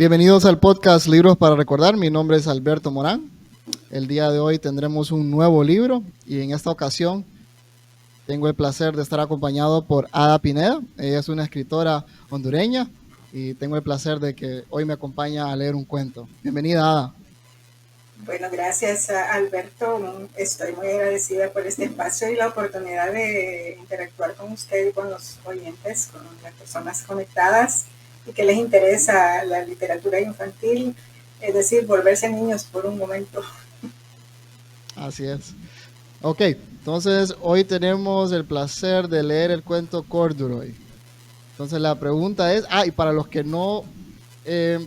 Bienvenidos al podcast Libros para Recordar. Mi nombre es Alberto Morán. El día de hoy tendremos un nuevo libro y en esta ocasión tengo el placer de estar acompañado por Ada Pineda. Ella es una escritora hondureña y tengo el placer de que hoy me acompaña a leer un cuento. Bienvenida, Ada. Bueno, gracias Alberto. Estoy muy agradecida por este espacio y la oportunidad de interactuar con usted y con los oyentes, con las personas conectadas y que les interesa la literatura infantil, es decir, volverse niños por un momento. Así es. Ok, entonces hoy tenemos el placer de leer el cuento Corduroy. Entonces la pregunta es, y para los que no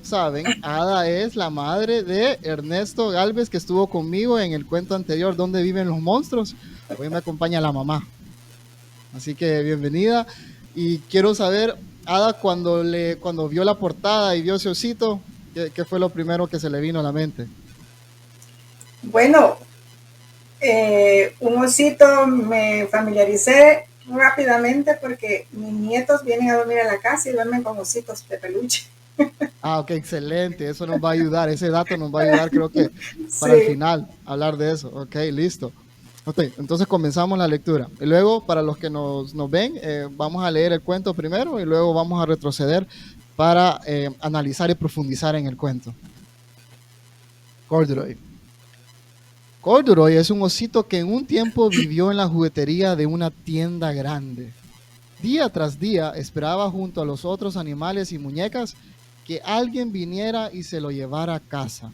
saben, Ada es la madre de Ernesto Galvez, que estuvo conmigo en el cuento anterior, ¿Dónde viven los monstruos? Hoy me acompaña la mamá. Así que bienvenida. Y quiero saber, Ada, cuando vio la portada y vio ese osito, ¿qué fue lo primero que se le vino a la mente? Bueno, un osito me familiaricé rápidamente porque mis nietos vienen a dormir a la casa y duermen con ositos de peluche. Ok, excelente. Eso nos va a ayudar. Ese dato nos va a ayudar, creo que para el Sí. final, hablar de eso. Ok, listo. Ok, entonces comenzamos la lectura. Y luego, para los que nos ven, vamos a leer el cuento primero y luego vamos a retroceder para analizar y profundizar en el cuento. Corduroy. Corduroy es un osito que en un tiempo vivió en la juguetería de una tienda grande. Día tras día esperaba junto a los otros animales y muñecas que alguien viniera y se lo llevara a casa.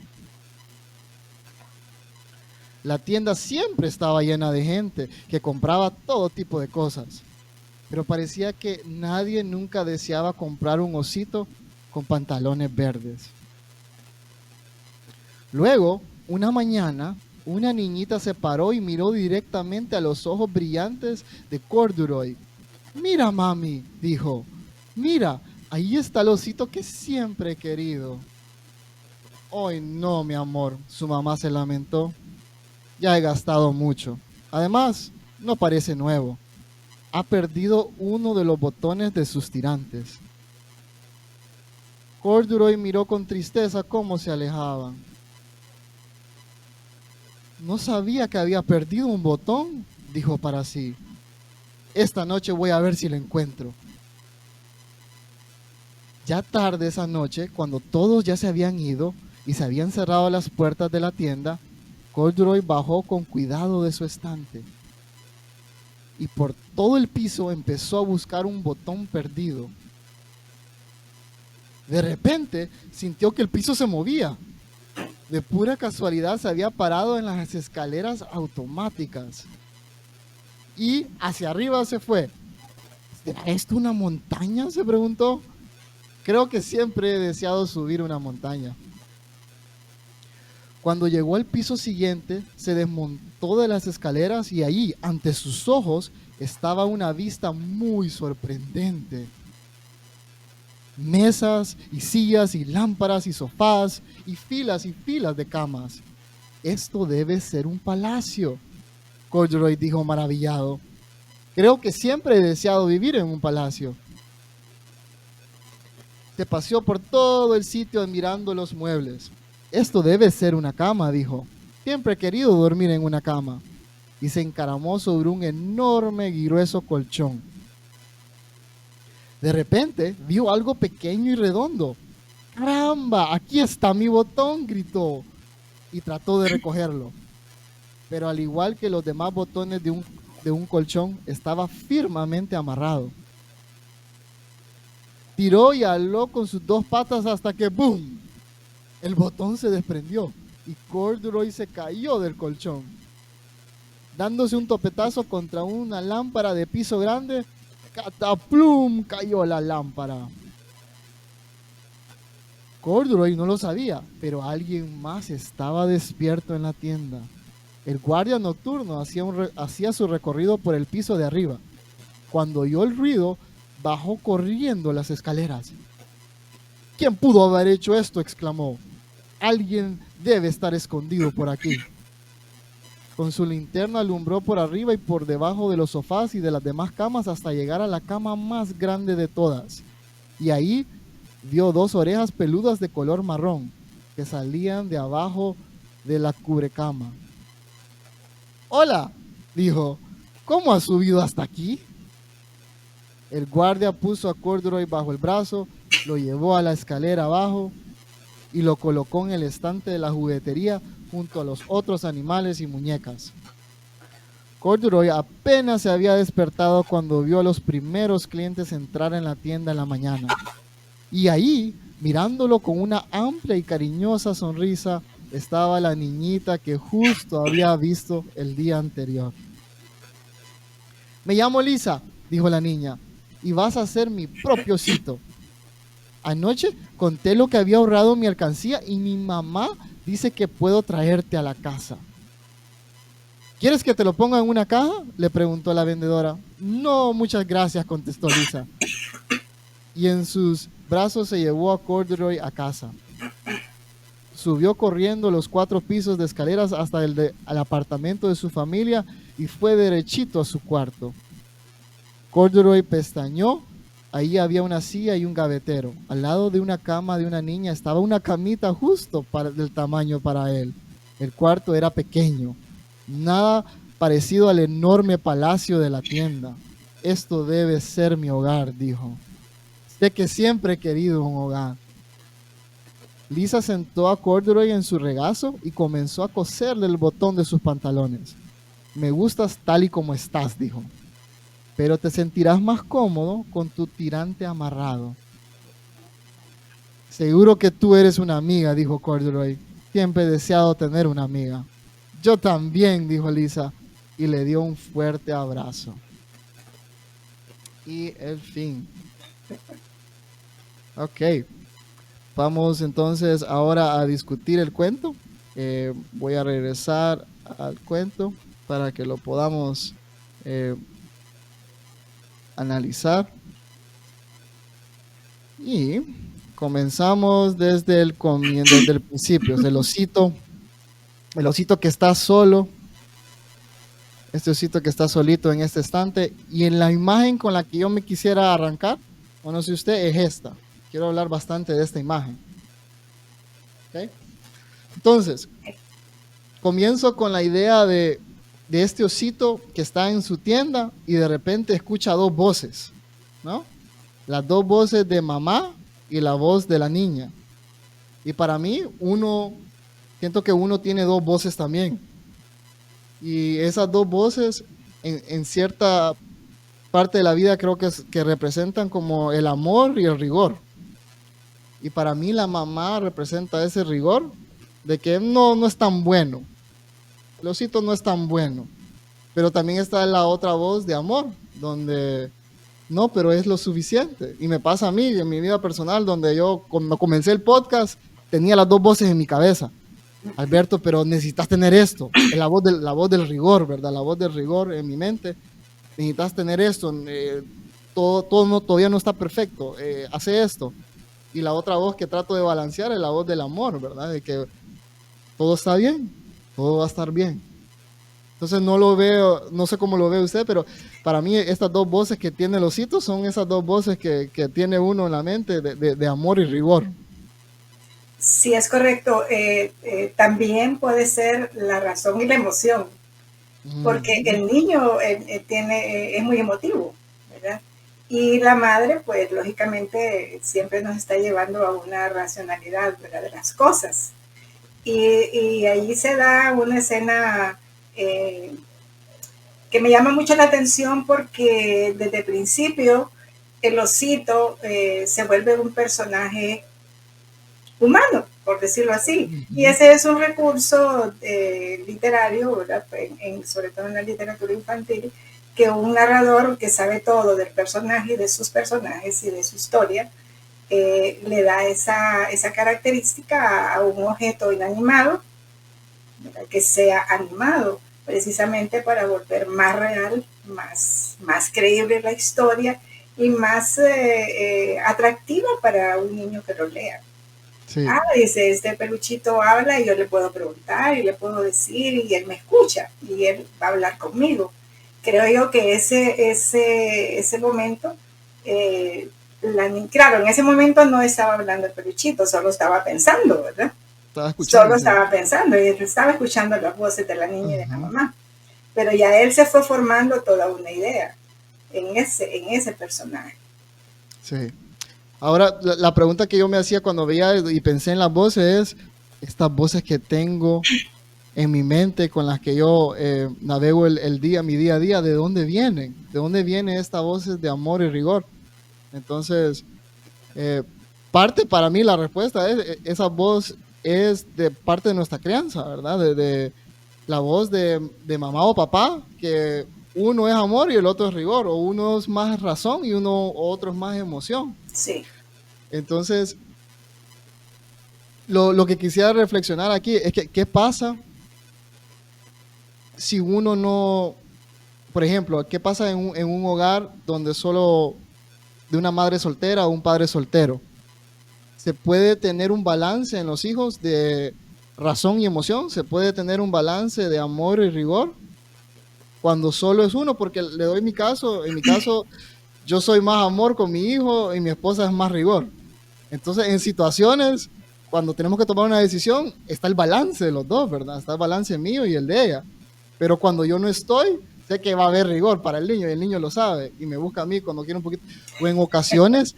La tienda siempre estaba llena de gente que compraba todo tipo de cosas, pero parecía que nadie nunca deseaba comprar un osito con pantalones verdes. Luego, una mañana, una niñita se paró y miró directamente a los ojos brillantes de Corduroy. «Mira, mami», dijo, «mira, ahí está el osito que siempre he querido». «Ay, no, mi amor», su mamá se lamentó. «Ya he gastado mucho. Además, no parece nuevo. Ha perdido uno de los botones de sus tirantes». Corduroy miró con tristeza cómo se alejaban. «No sabía que había perdido un botón», dijo para sí. «Esta noche voy a ver si lo encuentro». Ya tarde esa noche, cuando todos ya se habían ido y se habían cerrado las puertas de la tienda, Corduroy bajó con cuidado de su estante y por todo el piso empezó a buscar un botón perdido. De repente sintió que el piso se movía. De pura casualidad se había parado en las escaleras automáticas y hacia arriba se fue. ¿Será esto una montaña?, se preguntó. Creo que siempre he deseado subir una montaña. Cuando llegó al piso siguiente, se desmontó de las escaleras y ahí, ante sus ojos, estaba una vista muy sorprendente. Mesas y sillas y lámparas y sofás y filas de camas. «Esto debe ser un palacio», Corduroy dijo maravillado. «Creo que siempre he deseado vivir en un palacio». Se paseó por todo el sitio admirando los muebles. «Esto debe ser una cama», dijo. «Siempre he querido dormir en una cama». Y se encaramó sobre un enorme y grueso colchón. De repente vio algo pequeño y redondo. «¡Caramba! Aquí está mi botón», gritó. Y trató de recogerlo. Pero al igual que los demás botones de un colchón, estaba firmemente amarrado. Tiró y aló con sus dos patas hasta que ¡boom!, el botón se desprendió y Corduroy se cayó del colchón. Dándose un topetazo contra una lámpara de piso grande, ¡cataplum!, cayó la lámpara. Corduroy no lo sabía, pero alguien más estaba despierto en la tienda. El guardia nocturno hacía su recorrido por el piso de arriba. Cuando oyó el ruido, bajó corriendo las escaleras. «¿Quién pudo haber hecho esto?», exclamó. «Alguien debe estar escondido por aquí». Con su linterna alumbró por arriba y por debajo de los sofás y de las demás camas hasta llegar a la cama más grande de todas. Y ahí vio 2 orejas peludas de color marrón que salían de abajo de la cubrecama. «Hola», dijo, «¿cómo has subido hasta aquí?». El guardia puso a Corduroy bajo el brazo, lo llevó a la escalera abajo y lo colocó en el estante de la juguetería junto a los otros animales y muñecas. Corduroy apenas se había despertado cuando vio a los primeros clientes entrar en la tienda en la mañana. Y ahí, mirándolo con una amplia y cariñosa sonrisa, estaba la niñita que justo había visto el día anterior. «Me llamo Lisa», dijo la niña, «y vas a ser mi propio osito. Anoche conté lo que había ahorrado en mi alcancía y mi mamá dice que puedo traerte a la casa». «¿Quieres que te lo ponga en una caja?», le preguntó la vendedora. «No, muchas gracias», contestó Lisa. Y en sus brazos se llevó a Corduroy a casa. Subió corriendo los 4 pisos de escaleras hasta el apartamento de su familia y fue derechito a su cuarto. Corduroy pestañeó. Ahí había una silla y un gavetero. Al lado de una cama de una niña estaba una camita justo del tamaño para él. El cuarto era pequeño, nada parecido al enorme palacio de la tienda. «Esto debe ser mi hogar», dijo. «Sé que siempre he querido un hogar». Lisa sentó a Corduroy en su regazo y comenzó a coserle el botón de sus pantalones. «Me gustas tal y como estás», dijo, «pero te sentirás más cómodo con tu tirante amarrado». «Seguro que tú eres una amiga», dijo Corduroy. «Siempre he deseado tener una amiga». «Yo también», dijo Lisa, y le dio un fuerte abrazo. Y el fin. Ok. Vamos entonces ahora a discutir el cuento. Voy a regresar al cuento para que lo podamos analizar. Y comenzamos desde el principio. El osito que está solo. Este osito que está solito en este estante. Y en la imagen con la que yo me quisiera arrancar, o no sé usted, es esta. Quiero hablar bastante de esta imagen. ¿Okay? Entonces, comienzo con la idea de este osito que está en su tienda y de repente escucha 2 voces, ¿no? Las 2 voces de mamá y la voz de la niña. Y para mí, siento que uno tiene 2 voces también. Y esas 2 voces, en cierta parte de la vida, creo que representan como el amor y el rigor. Y para mí la mamá representa ese rigor de que no es tan bueno. El osito no es tan bueno. Pero también está la otra voz de amor, donde no, pero es lo suficiente. Y me pasa a mí en mi vida personal, donde yo cuando comencé el podcast tenía las 2 voces en mi cabeza. Alberto, pero necesitas tener esto. Es la voz del rigor, ¿verdad? La voz del rigor en mi mente. Necesitas tener esto. Todavía no está perfecto. Hace esto. Y la otra voz que trato de balancear es la voz del amor, ¿verdad? De que todo está bien, todo va a estar bien. Entonces no lo veo, no sé cómo lo ve usted, pero para mí estas 2 voces que tiene el osito son esas 2 voces que tiene uno en la mente de amor y rigor. Sí, es correcto. También puede ser la razón y la emoción, porque el niño es muy emotivo, ¿verdad? Y la madre, pues lógicamente siempre nos está llevando a una racionalidad, ¿verdad?, de las cosas. Y ahí se da una escena que me llama mucho la atención porque desde el principio el osito se vuelve un personaje humano, por decirlo así. Y ese es un recurso literario, ¿verdad?, sobre todo en la literatura infantil, que un narrador que sabe todo del personaje, de sus personajes y de su historia, le da esa característica a un objeto inanimado, ¿verdad?, que sea animado, precisamente para volver más real, más creíble la historia y más atractiva para un niño que lo lea. Sí. Dice, este peluchito habla y yo le puedo preguntar y le puedo decir y él me escucha y él va a hablar conmigo. Creo yo que ese momento claro, en ese momento no estaba hablando el peluchito, solo estaba pensando, ¿verdad? Estaba escuchando, Solo sí. estaba pensando y estaba escuchando las voces de la niña y de la Ujú, mamá. Pero ya él se fue formando toda una idea en ese personaje. sí. Ahora, la pregunta que yo me hacía cuando veía y pensé en las voces es, estas voces que tengo en mi mente con las que yo navego mi día a día, ¿de dónde vienen? ¿De dónde vienen estas voces de amor y rigor? Entonces, eh, parte para mí la respuesta es, esa voz es de parte de nuestra crianza, ¿verdad? De la voz de mamá o papá, que uno es amor y el otro es rigor, o uno es más razón y otro es más emoción. Sí, Entonces, lo que quisiera reflexionar aquí es que, ¿qué pasa si uno no, por ejemplo, qué pasa en un hogar donde solo de una madre soltera o un padre soltero? ¿Se puede tener un balance en los hijos de razón y emoción? ¿Se puede tener un balance de amor y rigor cuando solo es uno? Porque le doy mi caso, en mi caso yo soy más amor con mi hijo y mi esposa es más rigor. Entonces, en situaciones, cuando tenemos que tomar una decisión, está el balance de los dos, ¿verdad? Está el balance mío y el de ella. Pero cuando yo no estoy, sé que va a haber rigor para el niño y el niño lo sabe y me busca a mí cuando quiere un poquito. O en ocasiones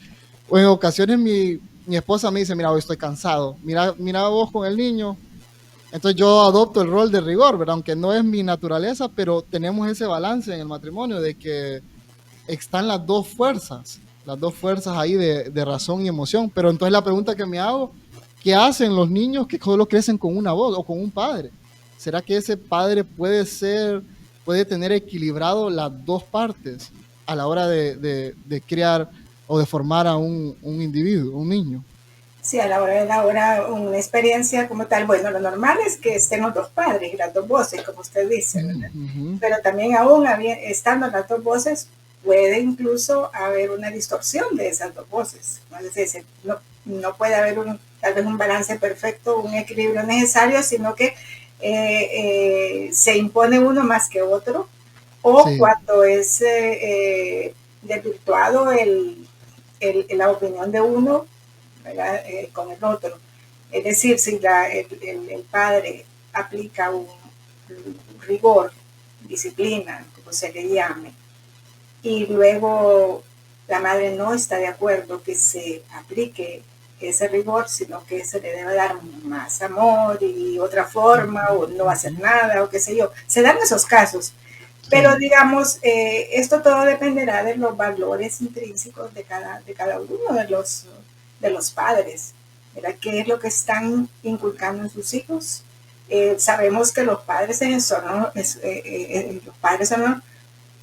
mi esposa me dice, mira, hoy estoy cansado, mira vos con el niño. Entonces yo adopto el rol de rigor, ¿verdad? Aunque no es mi naturaleza, pero tenemos ese balance en el matrimonio de que están las dos fuerzas ahí de razón y emoción. Pero entonces la pregunta que me hago, ¿qué hacen los niños que solo crecen con una voz o con un padre? ¿Será que ese padre puede tener equilibrado las dos partes a la hora de criar o de formar a un individuo, un niño? sí, a la hora de la hora, una experiencia como tal, bueno, lo normal es que estén los dos padres y las dos voces, como usted dice, ¿verdad? Ujú. Pero también aún estando las dos voces, puede incluso haber una distorsión de esas dos voces. Es decir, no puede haber tal vez un balance perfecto, un equilibrio necesario, sino que se impone uno más que otro, o Sí, cuando es desvirtuado la opinión de uno, ¿verdad? Con el otro. Es decir, si el padre aplica un rigor, disciplina, como se le llame, y luego la madre no está de acuerdo que se aplique ese rigor, sino que se le debe dar más amor y otra forma, ujú, o no hacer ujú, nada, o qué sé yo. Se dan esos casos. Pero sí, digamos, esto todo dependerá de los valores intrínsecos de cada uno de los padres. ¿Verdad? ¿Qué es lo que están inculcando en sus hijos? Sabemos que los padres son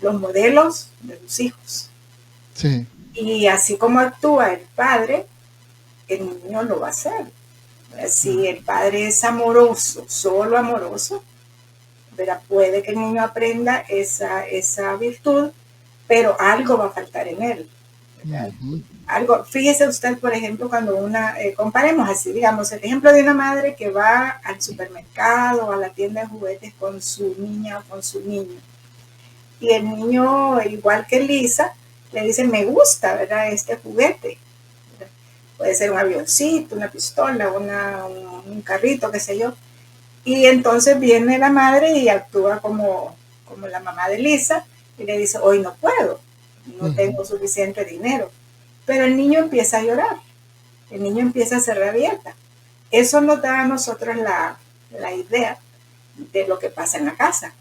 los modelos de sus hijos. sí, Y así como actúa el padre, el niño lo va a hacer. Si el padre es amoroso, solo amoroso, ¿verdad? Puede que el niño aprenda esa virtud, pero algo va a faltar en él. ¿Verdad? ujú, Algo, fíjese usted, por ejemplo, cuando comparemos así, digamos, el ejemplo de una madre que va al supermercado o a la tienda de juguetes con su niña o con su niño. Y el niño, igual que Lisa, le dice, me gusta, ¿verdad? Este juguete. ¿Verdad? Puede ser un avioncito, una pistola, un carrito, qué sé yo. Y entonces viene la madre y actúa como la mamá de Lisa y le dice, hoy no puedo, no ujú, tengo suficiente dinero. Pero el niño empieza a llorar, el niño empieza a ser rabieta. Eso nos da a nosotros la idea de lo que pasa en la casa,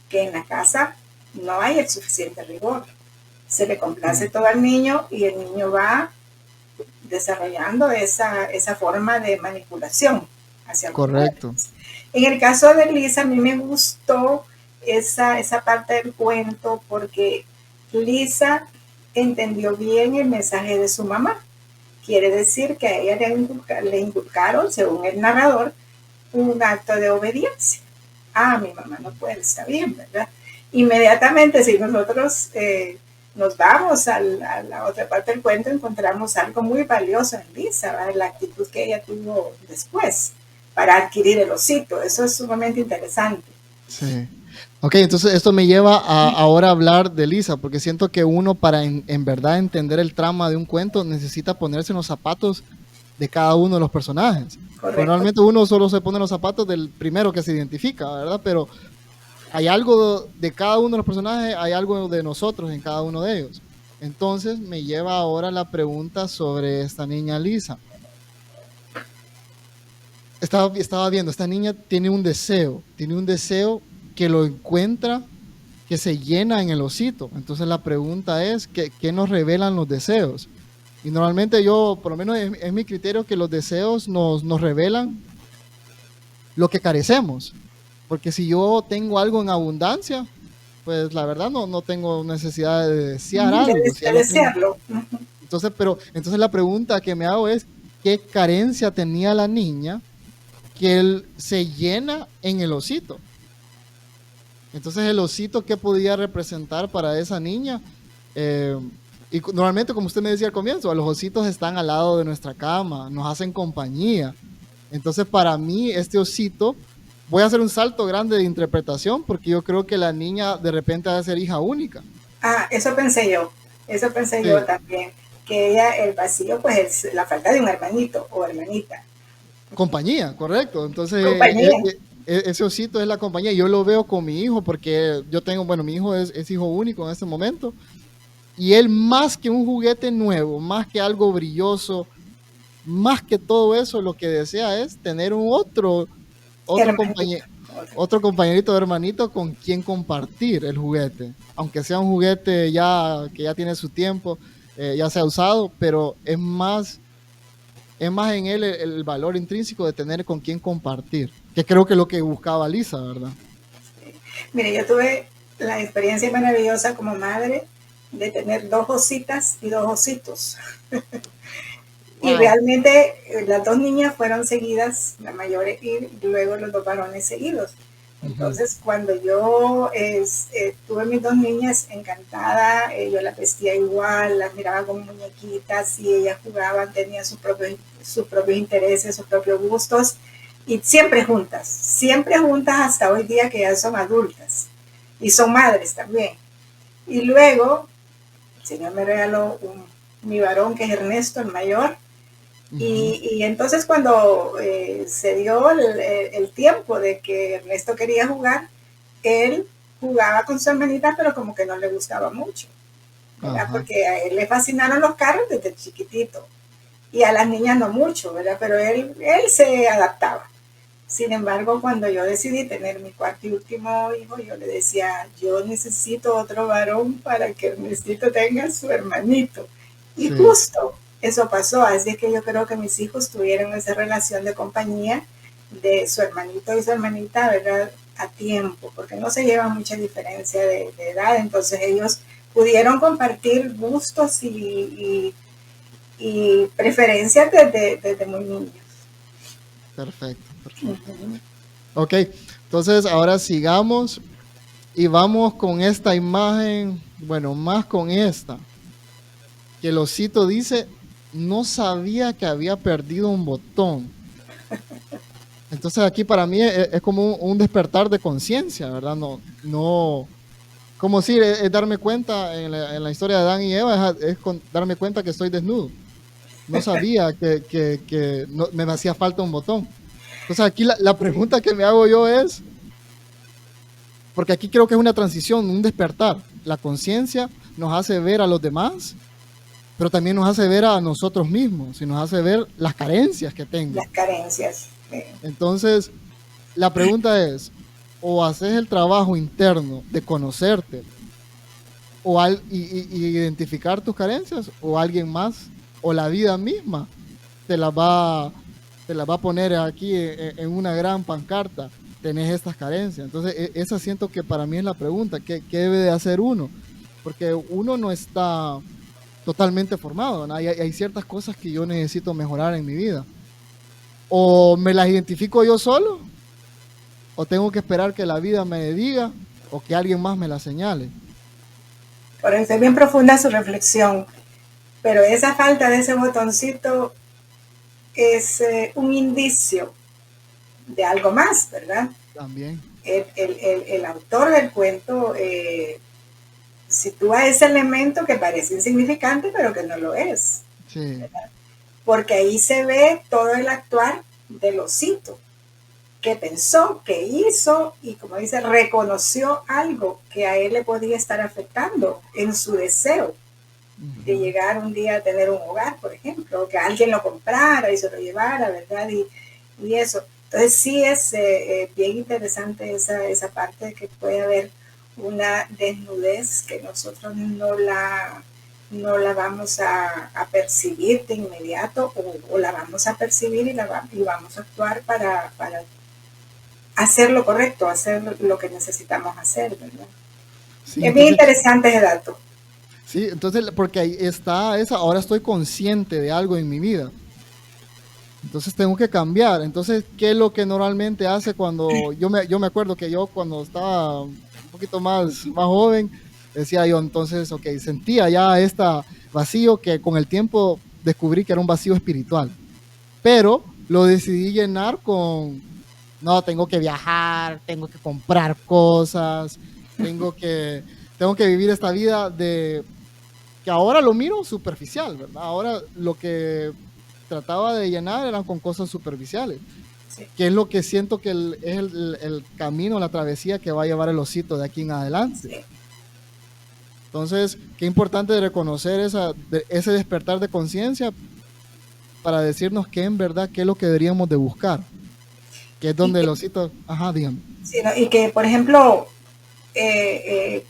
que en la casa no hay el suficiente rigor. Se le complace sí, todo al niño y el niño va desarrollando esa forma de manipulación hacia los correcto. padres. En el caso de Lisa, a mí me gustó esa parte del cuento porque Lisa entendió bien el mensaje de su mamá. Quiere decir que a ella le inculcaron, según el narrador, un acto de obediencia. Ah, mi mamá no puede, está bien, ¿verdad? Inmediatamente, si nosotros nos vamos a la otra parte del cuento, encontramos algo muy valioso en Lisa, ¿verdad? La actitud que ella tuvo después para adquirir el osito. Eso es sumamente interesante. Sí. Ok, entonces esto me lleva a ahora hablar de Lisa, porque siento que uno para en verdad entender el trama de un cuento necesita ponerse en los zapatos de cada uno de los personajes. Pues Correcto. normalmente uno solo se pone en los zapatos del primero que se identifica, ¿verdad? Pero hay algo de cada uno de los personajes, hay algo de nosotros en cada uno de ellos. Entonces me lleva ahora la pregunta sobre esta niña Lisa. Estaba viendo, esta niña tiene un deseo que lo encuentra, que se llena en el osito. Entonces la pregunta es, ¿qué nos revelan los deseos? Y normalmente yo, por lo menos es mi criterio, que los deseos nos revelan lo que carecemos. Porque si yo tengo algo en abundancia, pues la verdad no tengo necesidad de desear algo. Debes Si ya de lo tengo. desearlo. Entonces la pregunta que me hago es, ¿qué carencia tenía la niña que él se llena en el osito? Entonces el osito, ¿qué podía representar para esa niña? Eh, Normalmente, como usted me decía al comienzo, los ositos están al lado de nuestra cama, nos hacen compañía. Entonces, para mí, este osito, voy a hacer un salto grande de interpretación porque yo creo que la niña de repente va a ser hija única. Ah, eso pensé yo Sí, también, que ella, el vacío, pues es la falta de un hermanito o hermanita. compañía, correcto. Entonces, Compañía. ese osito es la compañía. Yo lo veo con mi hijo porque yo tengo, bueno, mi hijo es hijo único en este momento. Y él más que un juguete nuevo, más que algo brilloso, más que todo eso, lo que desea es tener un otro Hermanita. compañero, otro compañerito o hermanito con quien compartir el juguete. Aunque sea un juguete ya que ya tiene su tiempo, ya se ha usado, pero es más en él el valor intrínseco de tener con quien compartir, que creo que es lo que buscaba Lisa, ¿verdad? Mire, yo tuve la experiencia maravillosa como madre de tener dos ositas y dos ositos. Y Wow. realmente las dos niñas fueron seguidas, la mayor y luego los dos varones seguidos. Ujú. Entonces, cuando yo tuve mis dos niñas, encantada, yo las vestía igual, las miraba como muñequitas y ellas jugaban, tenían sus propios intereses, sus propios gustos y siempre juntas hasta hoy día que ya son adultas y son madres también. Y luego, el Señor me regaló mi varón que es Ernesto, el mayor, Ujú. y entonces cuando se dio el tiempo de que Ernesto quería jugar, él jugaba con su hermanita, pero como que no le gustaba mucho, ¿verdad? Ajá. Porque a él le fascinaron los carros desde chiquitito y a las niñas no mucho, ¿verdad? Pero él se adaptaba. Sin embargo, cuando yo decidí tener mi cuarto y último hijo, yo le decía, yo necesito otro varón para que Ernestito tenga su hermanito. Y Sí. justo eso pasó, así que yo creo que mis hijos tuvieron esa relación de compañía de su hermanito y su hermanita, ¿verdad? A tiempo, porque no se lleva mucha diferencia de edad, entonces ellos pudieron compartir gustos y preferencias desde muy niños. Perfecto, perfecto. Uh-huh. Ok, entonces ahora sigamos y vamos con esta imagen, bueno, más con esta, que el osito dice, no sabía que había perdido un botón. Entonces aquí para mí es como un despertar de conciencia, ¿verdad? Como si es darme cuenta en la historia de Adán y Eva, darme cuenta que estoy desnudo. No sabía que me hacía falta un botón. Entonces aquí la pregunta que me hago yo es, porque aquí creo que es una transición, un despertar. La conciencia nos hace ver a los demás, pero también nos hace ver a nosotros mismos y nos hace ver las carencias que tengo. Las carencias. Entonces, la pregunta es, o haces el trabajo interno de conocerte y identificar tus carencias, o alguien más, o la vida misma te las va, te las va a poner aquí en una gran pancarta. Tenés estas carencias. Entonces, esa siento que para mí es la pregunta, ¿qué debe de hacer uno? Porque uno no está totalmente formado, ¿no? Hay ciertas cosas que yo necesito mejorar en mi vida. O me las identifico yo solo, o tengo que esperar que la vida me diga, o que alguien más me las señale. Por eso es bien profunda su reflexión, pero esa falta de ese botoncito es un indicio de algo más, ¿verdad? También. el autor del cuento sitúa ese elemento que parece insignificante, pero que no lo es. Sí. Porque ahí se ve todo el actuar del osito, que pensó, que hizo y, como dice, reconoció algo que a él le podía estar afectando en su deseo de llegar un día a tener un hogar, por ejemplo, o que alguien lo comprara y se lo llevara, ¿verdad? Y eso. Entonces sí es bien interesante esa parte de que puede haber una desnudez que nosotros no la vamos a percibir de inmediato o la vamos a percibir y vamos a actuar para hacer lo correcto, hacer lo que necesitamos hacer, ¿verdad? Sí, Es bien entonces, interesante ese dato. sí, entonces, porque ahí está esa, ahora estoy consciente de algo en mi vida. Entonces tengo que cambiar. Entonces, ¿qué es lo que normalmente hace cuando yo me acuerdo que yo cuando estaba un poquito más joven, decía yo, entonces, ok, sentía ya este vacío que con el tiempo descubrí que era un vacío espiritual, pero lo decidí llenar con, no, tengo que viajar, tengo que comprar cosas, tengo que vivir esta vida de que ahora lo miro superficial, ¿verdad? Ahora lo que trataba de llenar eran con cosas superficiales, Sí. que es lo que siento que es el camino, la travesía que va a llevar el osito de aquí en adelante. Sí. Entonces, qué importante reconocer ese despertar de conciencia para decirnos que en verdad qué es lo que deberíamos de buscar, que es Y donde el que, osito, ajá, dígame. sí, ¿no? Y que por ejemplo, eh, eh,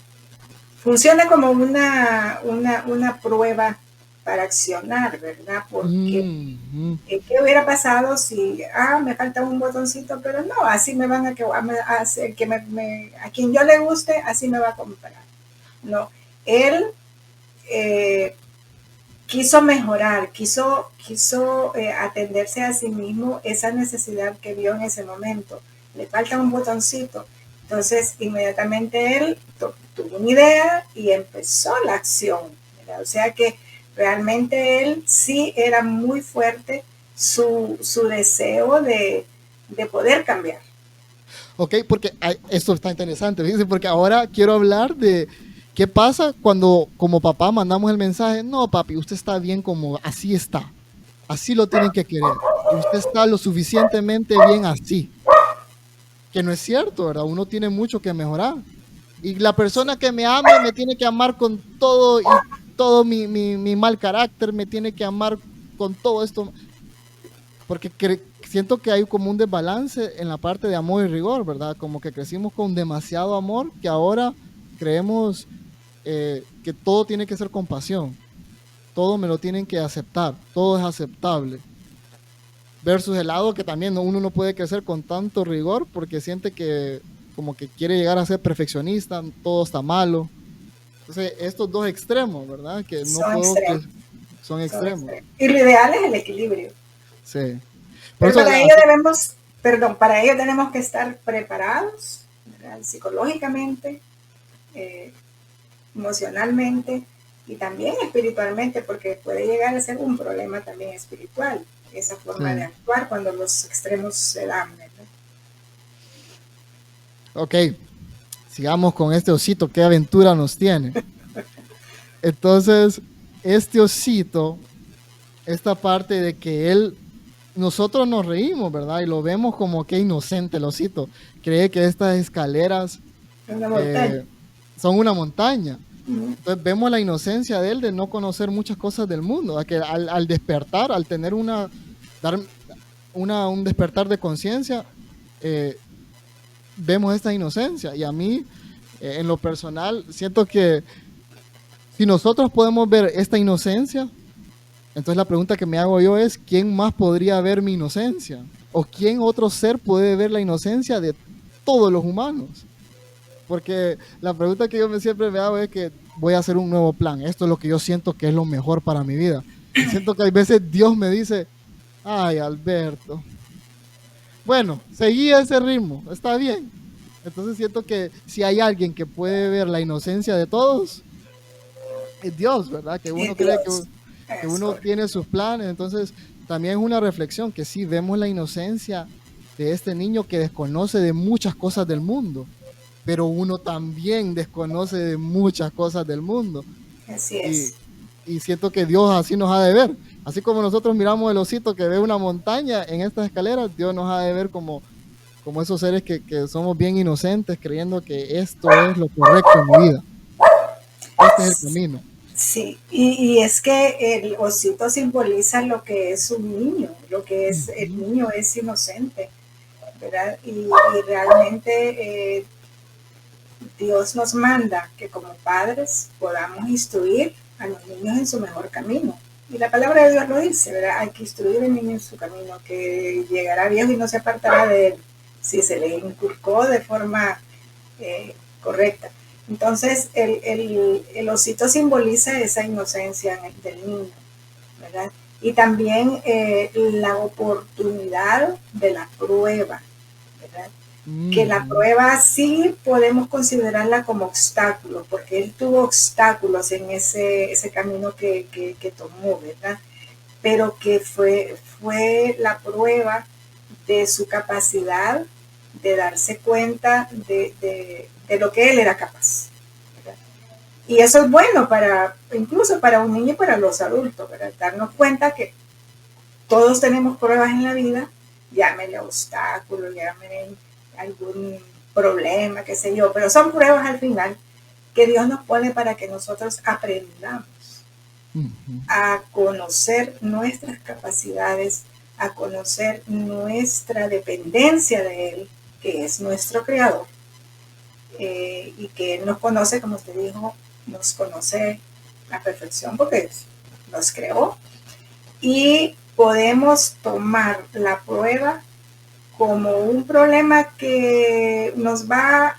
funciona como una prueba para accionar, ¿verdad? Porque Mm, ¿qué hubiera pasado si, me falta un botoncito, pero no, así me van a hacer, a quien yo le guste, así me va a comprar. No, él eh, quiso mejorar, quiso atenderse a sí mismo esa necesidad que vio en ese momento. Le falta un botoncito. Entonces, inmediatamente él tuvo una idea y empezó la acción, ¿verdad? O sea que realmente él sí era muy fuerte su deseo de poder cambiar. ok, porque esto está interesante, fíjense, porque ahora quiero hablar de qué pasa cuando como papá mandamos el mensaje, no papi, usted está bien como así está, así lo tienen que querer, usted está lo suficientemente bien así, que no es cierto, ¿verdad? Uno tiene mucho que mejorar. Y la persona que me ame me tiene que amar con todo y todo mi mal carácter, me tiene que amar con todo esto, porque siento que hay como un desbalance en la parte de amor y rigor, ¿verdad? Como que crecimos con demasiado amor que ahora creemos que todo tiene que ser compasión, todo me lo tienen que aceptar, todo es aceptable. Versus el lado que también uno no puede crecer con tanto rigor porque siente que como que quiere llegar a ser perfeccionista, todo está malo. Entonces, estos dos extremos, ¿verdad? Que no Son puedo, que extremos, son son extremos. extremos. Y lo ideal es el equilibrio. Sí. Por Pero eso, para ello debemos, perdón, para ello tenemos que estar preparados, ¿verdad? Psicológicamente, eh, emocionalmente y también espiritualmente, porque puede llegar a ser un problema también espiritual, esa forma de sí. actuar cuando los extremos se dan, ¿verdad? Ok, sigamos con este osito, qué aventura nos tiene. Entonces, este osito, esta parte de que nosotros nos reímos, ¿verdad? Y lo vemos como que inocente el osito. Cree que estas escaleras Una montaña. eh, son una montaña. Uh-huh. Entonces vemos la inocencia de él de no conocer muchas cosas del mundo, a que al despertar, al tener dar un despertar de conciencia, eh, vemos esta inocencia. Y a mí, en lo personal, siento que si nosotros podemos ver esta inocencia, entonces la pregunta que me hago yo es, ¿quién más podría ver mi inocencia? ¿O quién otro ser puede ver la inocencia de todos los humanos? Porque la pregunta que siempre me hago es que voy a hacer un nuevo plan. Esto es lo que yo siento que es lo mejor para mi vida. Y siento que hay veces Dios me dice, ay, Alberto, bueno, seguí ese ritmo, está bien. Entonces siento que si hay alguien que puede ver la inocencia de todos, es Dios, ¿verdad? Que uno Es cree Dios. que Es uno correcto. tiene sus planes. Entonces también es una reflexión que sí vemos la inocencia de este niño que desconoce de muchas cosas del mundo, pero uno también desconoce de muchas cosas del mundo. Así Y, es. y siento que Dios así nos ha de ver. Así como nosotros miramos el osito que ve una montaña en estas escaleras, Dios nos ha de ver como esos seres que somos bien inocentes, creyendo que esto es lo correcto en mi vida. Este es el camino. Sí, y es que el osito simboliza lo que es un niño, lo que es el Ujú, niño es inocente, ¿verdad? Y realmente Dios nos manda que como padres podamos instruir a los niños en su mejor camino. Y la palabra de Dios lo dice, ¿verdad? Hay que instruir al niño en su camino, que llegará viejo y no se apartará de él, si se le inculcó de forma correcta. Entonces, el osito simboliza esa inocencia del niño, ¿verdad? Y también la oportunidad de la prueba, ¿verdad? Que la ujú, prueba sí podemos considerarla como obstáculo, porque él tuvo obstáculos en ese camino que tomó, ¿verdad? Pero que fue la prueba de su capacidad de darse cuenta de lo que él era capaz, ¿verdad? Y eso es bueno para, incluso para un niño y para los adultos, ¿verdad? Darnos cuenta que todos tenemos pruebas en la vida, llámele obstáculo, llámele algún problema, qué sé yo, pero son pruebas al final que Dios nos pone para que nosotros aprendamos ujú. a conocer nuestras capacidades, a conocer nuestra dependencia de Él, que es nuestro creador, y que Él nos conoce, como usted dijo, nos conoce a perfección porque nos creó, y podemos tomar la prueba como un problema que nos va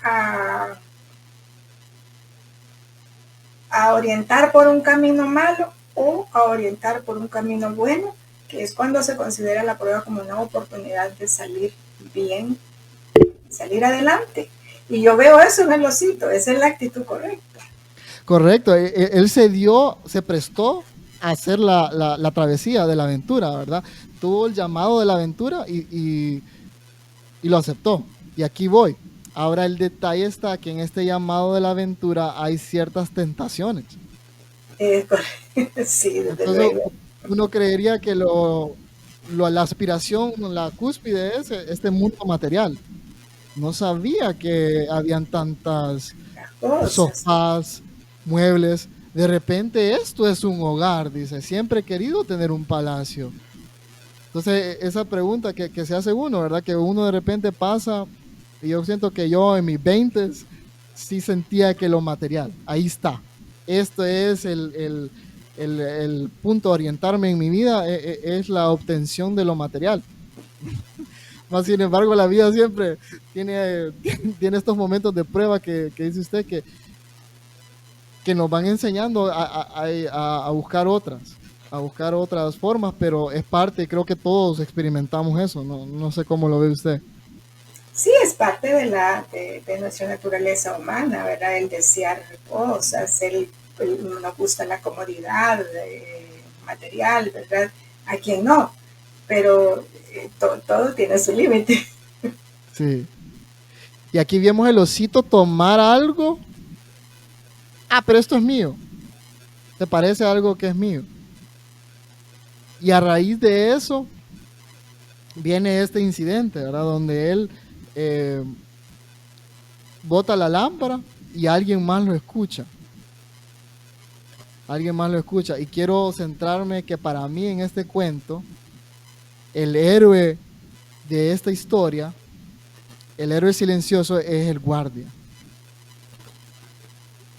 a orientar por un camino malo o a orientar por un camino bueno, que es cuando se considera la prueba como una oportunidad de salir bien, salir adelante. Y yo veo eso en el osito, esa es la actitud correcta. Correcto, él se dio, se prestó a hacer la travesía de la aventura, ¿verdad? Tuvo el llamado de la aventura y lo aceptó. Y aquí voy. Ahora el detalle está que en este llamado de la aventura hay ciertas tentaciones. Sí, desde Entonces luego. uno creería que la aspiración, la cúspide es este mundo material. No sabía que habían tantas Las cosas. sofás, muebles. De repente esto es un hogar, dice. Siempre he querido tener un palacio. Entonces, esa pregunta que se hace uno, ¿verdad? Que uno de repente pasa, y yo siento que yo en mis 20 sí sentía que lo material, ahí está. Esto es el punto de orientarme en mi vida, es la obtención de lo material. Más sin embargo, la vida siempre tiene, tiene estos momentos de prueba que dice usted que nos van enseñando a a buscar otras formas, pero es parte, creo que todos experimentamos eso, no, no sé cómo lo ve usted. Sí, es parte de nuestra naturaleza humana, ¿verdad? El desear cosas, nos gusta la comodidad material, ¿verdad? A quien no, pero todo tiene su límite. Sí. Y aquí vemos el osito tomar algo. Ah, pero esto es mío. ¿Te parece algo que es mío? Y a raíz de eso viene este incidente, ¿verdad? Donde él eh, bota la lámpara y alguien más lo escucha. Alguien más lo escucha. Y quiero centrarme que para mí en este cuento, el héroe de esta historia, el héroe silencioso es el guardia.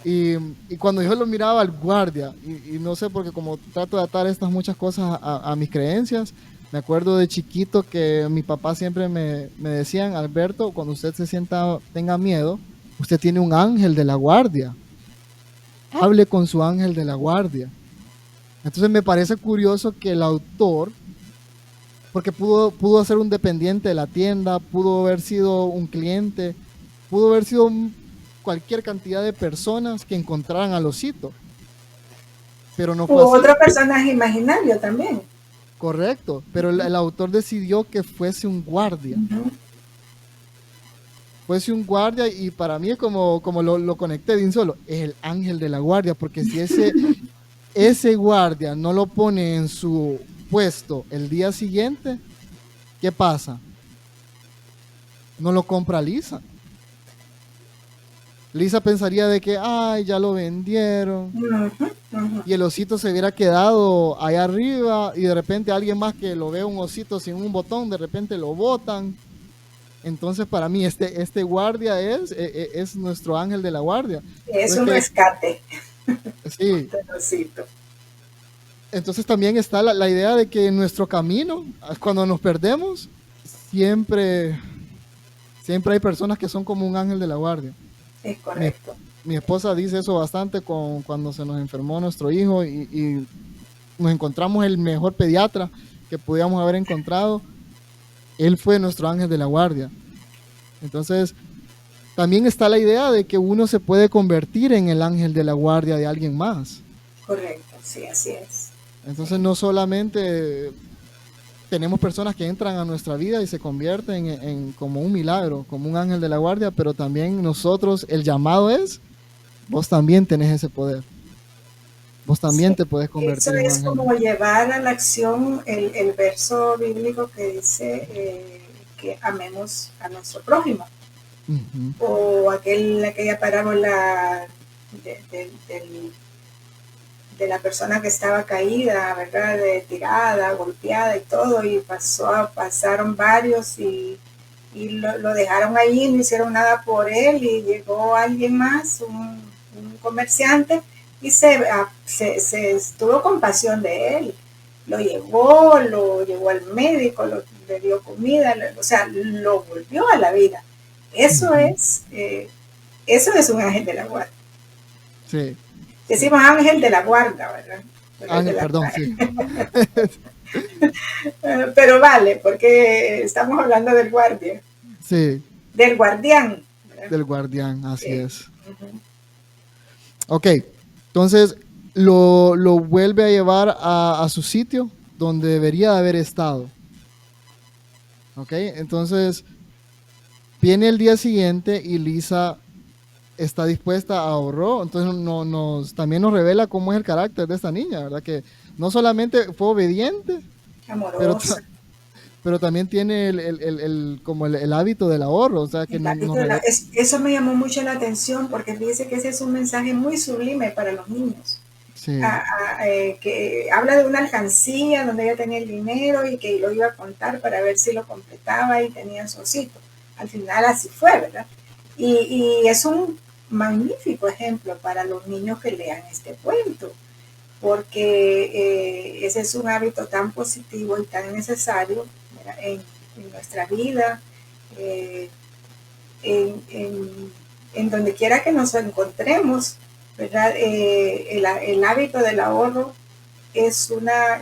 Y, y cuando yo lo miraba al guardia, y no sé, porque como trato de atar estas muchas cosas a mis creencias, me acuerdo de chiquito que mi papá siempre me decían, Alberto, cuando usted se sienta, tenga miedo, usted tiene un ángel de la guardia. Hable con su ángel de la guardia. Entonces me parece curioso que el autor, porque pudo ser un dependiente de la tienda, pudo haber sido un cliente, pudo haber sido cualquier cantidad de personas que encontraran al osito, pero no fue Hubo así. otro personaje imaginario también. correcto, pero el autor decidió que fuese un guardia. Ujú. Fuese un guardia y para mí, como lo conecté de un solo, es el ángel de la guardia, porque si ese guardia no lo pone en su puesto el día siguiente, ¿qué pasa? No lo compra Lisa. Lisa pensaría de que, ay, ya lo vendieron. Ujú, ujú. Y el osito se hubiera quedado allá arriba y de repente alguien más que lo ve un osito sin un botón, de repente lo botan. Entonces para mí este guardia es nuestro ángel de la guardia. Es Entonces, un rescate, sí, Tenocito. entonces también está la idea de que en nuestro camino, cuando nos perdemos, siempre, siempre hay personas que son como un ángel de la guardia. Es Mi, correcto. mi esposa dice eso bastante cuando se nos enfermó nuestro hijo y nos encontramos el mejor pediatra que pudiéramos haber encontrado. Él fue nuestro ángel de la guardia. Entonces, también está la idea de que uno se puede convertir en el ángel de la guardia de alguien más. Correcto, sí, así es. Entonces, no solamente tenemos personas que entran a nuestra vida y se convierten en como un milagro, como un ángel de la guardia, pero también nosotros, el llamado es, vos también tenés ese poder. Vos también Sí, te puedes eso convertir en un es ángel. como llevar a la acción el verso bíblico que dice que amemos a nuestro prójimo. Ujú. O aquella parábola de, de, del- de la persona que estaba caída, ¿verdad? Tirada, golpeada y todo, y pasaron varios y lo dejaron ahí, no hicieron nada por él, y llegó alguien más, un comerciante, y se tuvo compasión de él. Lo llevó al médico, le dio comida, o sea, lo volvió a la vida. Eso Ujú. es, eh, eso es un ángel de la guarda. Sí, sí. Decimos ángel de la guarda, ¿verdad? Ángel, perdón, sí. Pero vale, porque estamos hablando del guardia, Sí, del guardián, ¿verdad? del guardián, así Sí. es. Uh-huh. Ok, entonces lo vuelve a llevar a su sitio donde debería de haber estado. Ok, entonces viene el día siguiente y Lisa está dispuesta a ahorrar. Entonces también nos revela cómo es el carácter de esta niña, ¿verdad? Que no solamente fue obediente, pero, Amorosa. pero también tiene como el hábito del ahorro. O sea, que nos revela. Eso me llamó mucho la atención porque dice que ese es un mensaje muy sublime para los niños. Sí, Que habla de una alcancía donde ella tenía el dinero y que lo iba a contar para ver si lo completaba y tenía su osito. Al final así fue, ¿verdad? Y es un magnífico ejemplo para los niños que lean este cuento, porque ese es un hábito tan positivo y tan necesario en nuestra vida, eh, en donde quiera que nos encontremos, ¿verdad? El hábito del ahorro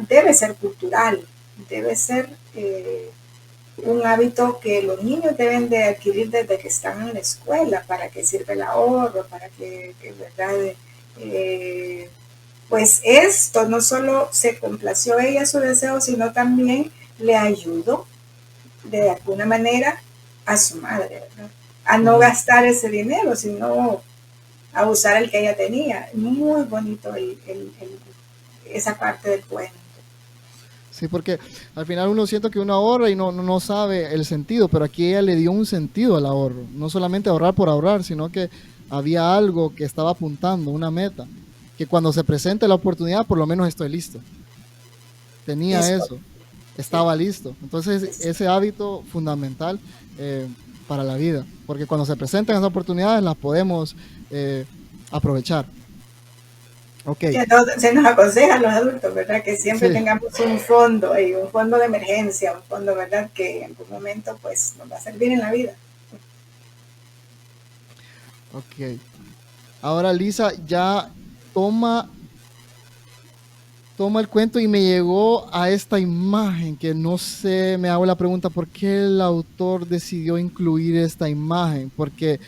debe ser cultural, debe ser un hábito que los niños deben de adquirir desde que están en la escuela. ¿Para qué sirve el ahorro? Para que ¿verdad? Pues esto no solo se complació ella su deseo, sino también le ayudó de alguna manera a su madre, ¿verdad? A no correcto. gastar ese dinero, sino a usar el que ella tenía. Muy bonito esa parte del cuento. Sí, porque al final uno siente que uno ahorra y no sabe el sentido, pero aquí ella le dio un sentido al ahorro. No solamente ahorrar por ahorrar, sino que había algo que estaba apuntando, una meta. Que cuando se presente la oportunidad, por lo menos estoy listo. Tenía Eso, eso, sí, estaba listo. Entonces, es, ese hábito fundamental para la vida, porque cuando se presentan esas oportunidades las podemos aprovechar. Ok, se nos aconseja a los adultos, ¿verdad? Que siempre sí, tengamos un fondo ahí, un fondo de emergencia, un fondo, ¿verdad? Que en algún momento pues nos va a servir en la vida. ok. Ahora Lisa ya toma toma el cuento y me llegó a esta imagen que no sé, me hago la pregunta, ¿por qué el autor decidió incluir esta imagen? Porque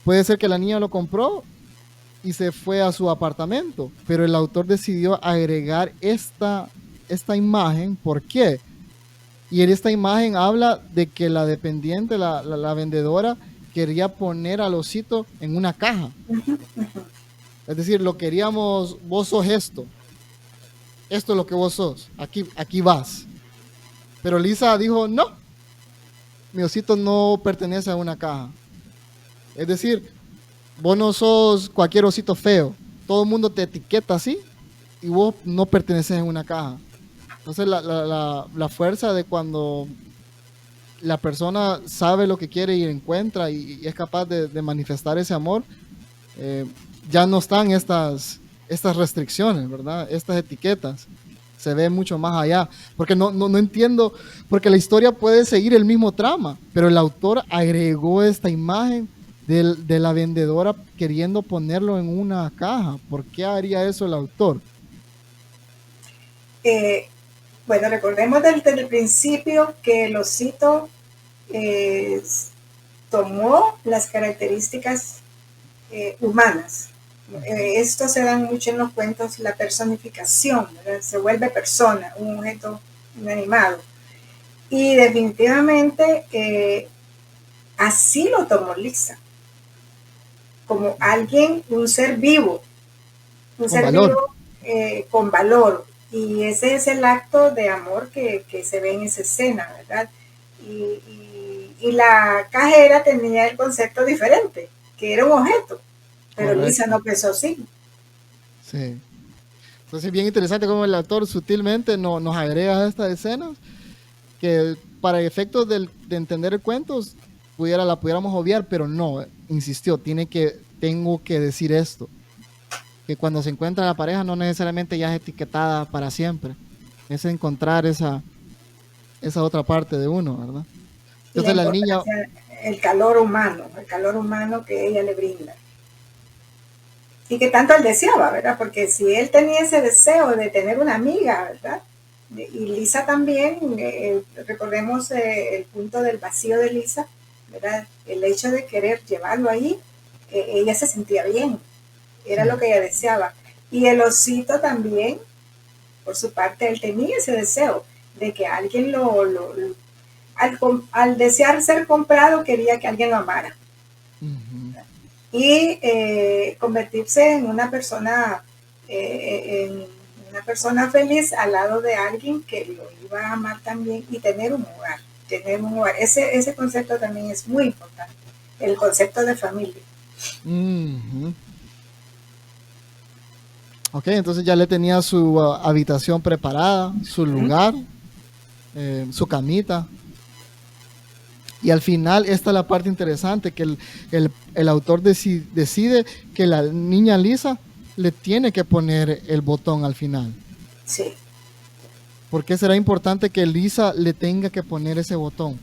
puede ser que la niña lo compró y se fue a su apartamento, pero el autor decidió agregar esta imagen. ¿Por qué? Y en esta imagen habla de que la dependiente, la vendedora, quería poner al osito en una caja. Es decir, lo queríamos, vos sos esto es lo que vos sos, aquí vas. Pero Lisa dijo, no, mi osito no pertenece a una caja. Es decir, vos no sos cualquier osito feo, todo el mundo te etiqueta así y vos no perteneces en una caja. Entonces la fuerza de cuando la persona sabe lo que quiere y encuentra y es capaz de manifestar ese amor, ya no están estas restricciones, ¿verdad? Estas etiquetas. Se ve mucho más allá. Porque no entiendo, porque la historia puede seguir el mismo trama, pero el autor agregó esta imagen de la vendedora queriendo ponerlo en una caja. ¿Por qué haría eso el autor? Bueno, recordemos desde el principio que el osito tomó las características humanas. Esto se da mucho en los cuentos, la personificación, ¿verdad? Se vuelve persona, un objeto inanimado. Y definitivamente así lo tomó Lisa, como alguien, un ser vivo, un ser vivo con valor. Y ese es el acto de amor que se ve en esa escena, ¿verdad? Y la cajera tenía el concepto diferente, que era un objeto. Pero correcto. Lisa no pensó así. Sí. Entonces es bien interesante cómo el autor sutilmente nos agrega a estas escenas que para efectos de entender el cuento la pudiéramos obviar, pero no, insistió, tengo que decir esto. Que cuando se encuentra la pareja no necesariamente ya es etiquetada para siempre. Es encontrar esa otra parte de uno, ¿verdad? Entonces la niña... El calor humano que ella le brinda. Y que tanto él deseaba, ¿verdad? Porque si él tenía ese deseo de tener una amiga, ¿verdad? Y Lisa también, recordemos el punto del vacío de Lisa, ¿verdad? El hecho de querer llevarlo ahí, ella se sentía bien, era lo que ella deseaba. Y el osito también, por su parte, él tenía ese deseo de que alguien al desear ser comprado, quería que alguien lo amara. Uh-huh. Y convertirse en una persona feliz al lado de alguien que lo iba a amar también y tener un hogar. Ese concepto también es muy importante, el concepto de familia. Uh-huh. Ok, entonces ya le tenía su habitación preparada, su lugar, su camita. Y al final, esta es la parte interesante, que el autor decide que la niña Lisa le tiene que poner el botón al final. Sí. ¿Por qué será importante que Lisa le tenga que poner ese botón?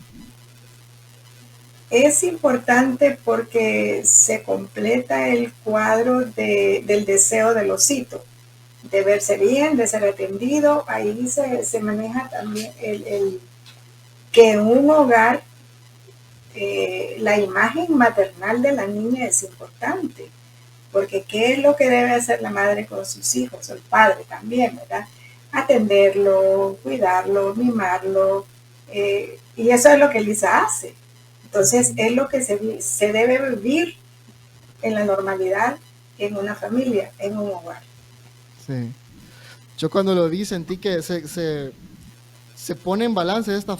Es importante porque se completa el cuadro del deseo del osito, de verse bien, de ser atendido. Ahí se maneja también el que en un hogar la imagen maternal de la niña es importante, porque ¿qué es lo que debe hacer la madre con sus hijos? El padre también, ¿verdad? Atenderlo, cuidarlo, mimarlo, y eso es lo que Lisa hace. Entonces es lo que se debe vivir en la normalidad, en una familia, en un hogar. Sí. Yo cuando lo vi sentí que se pone en balance estas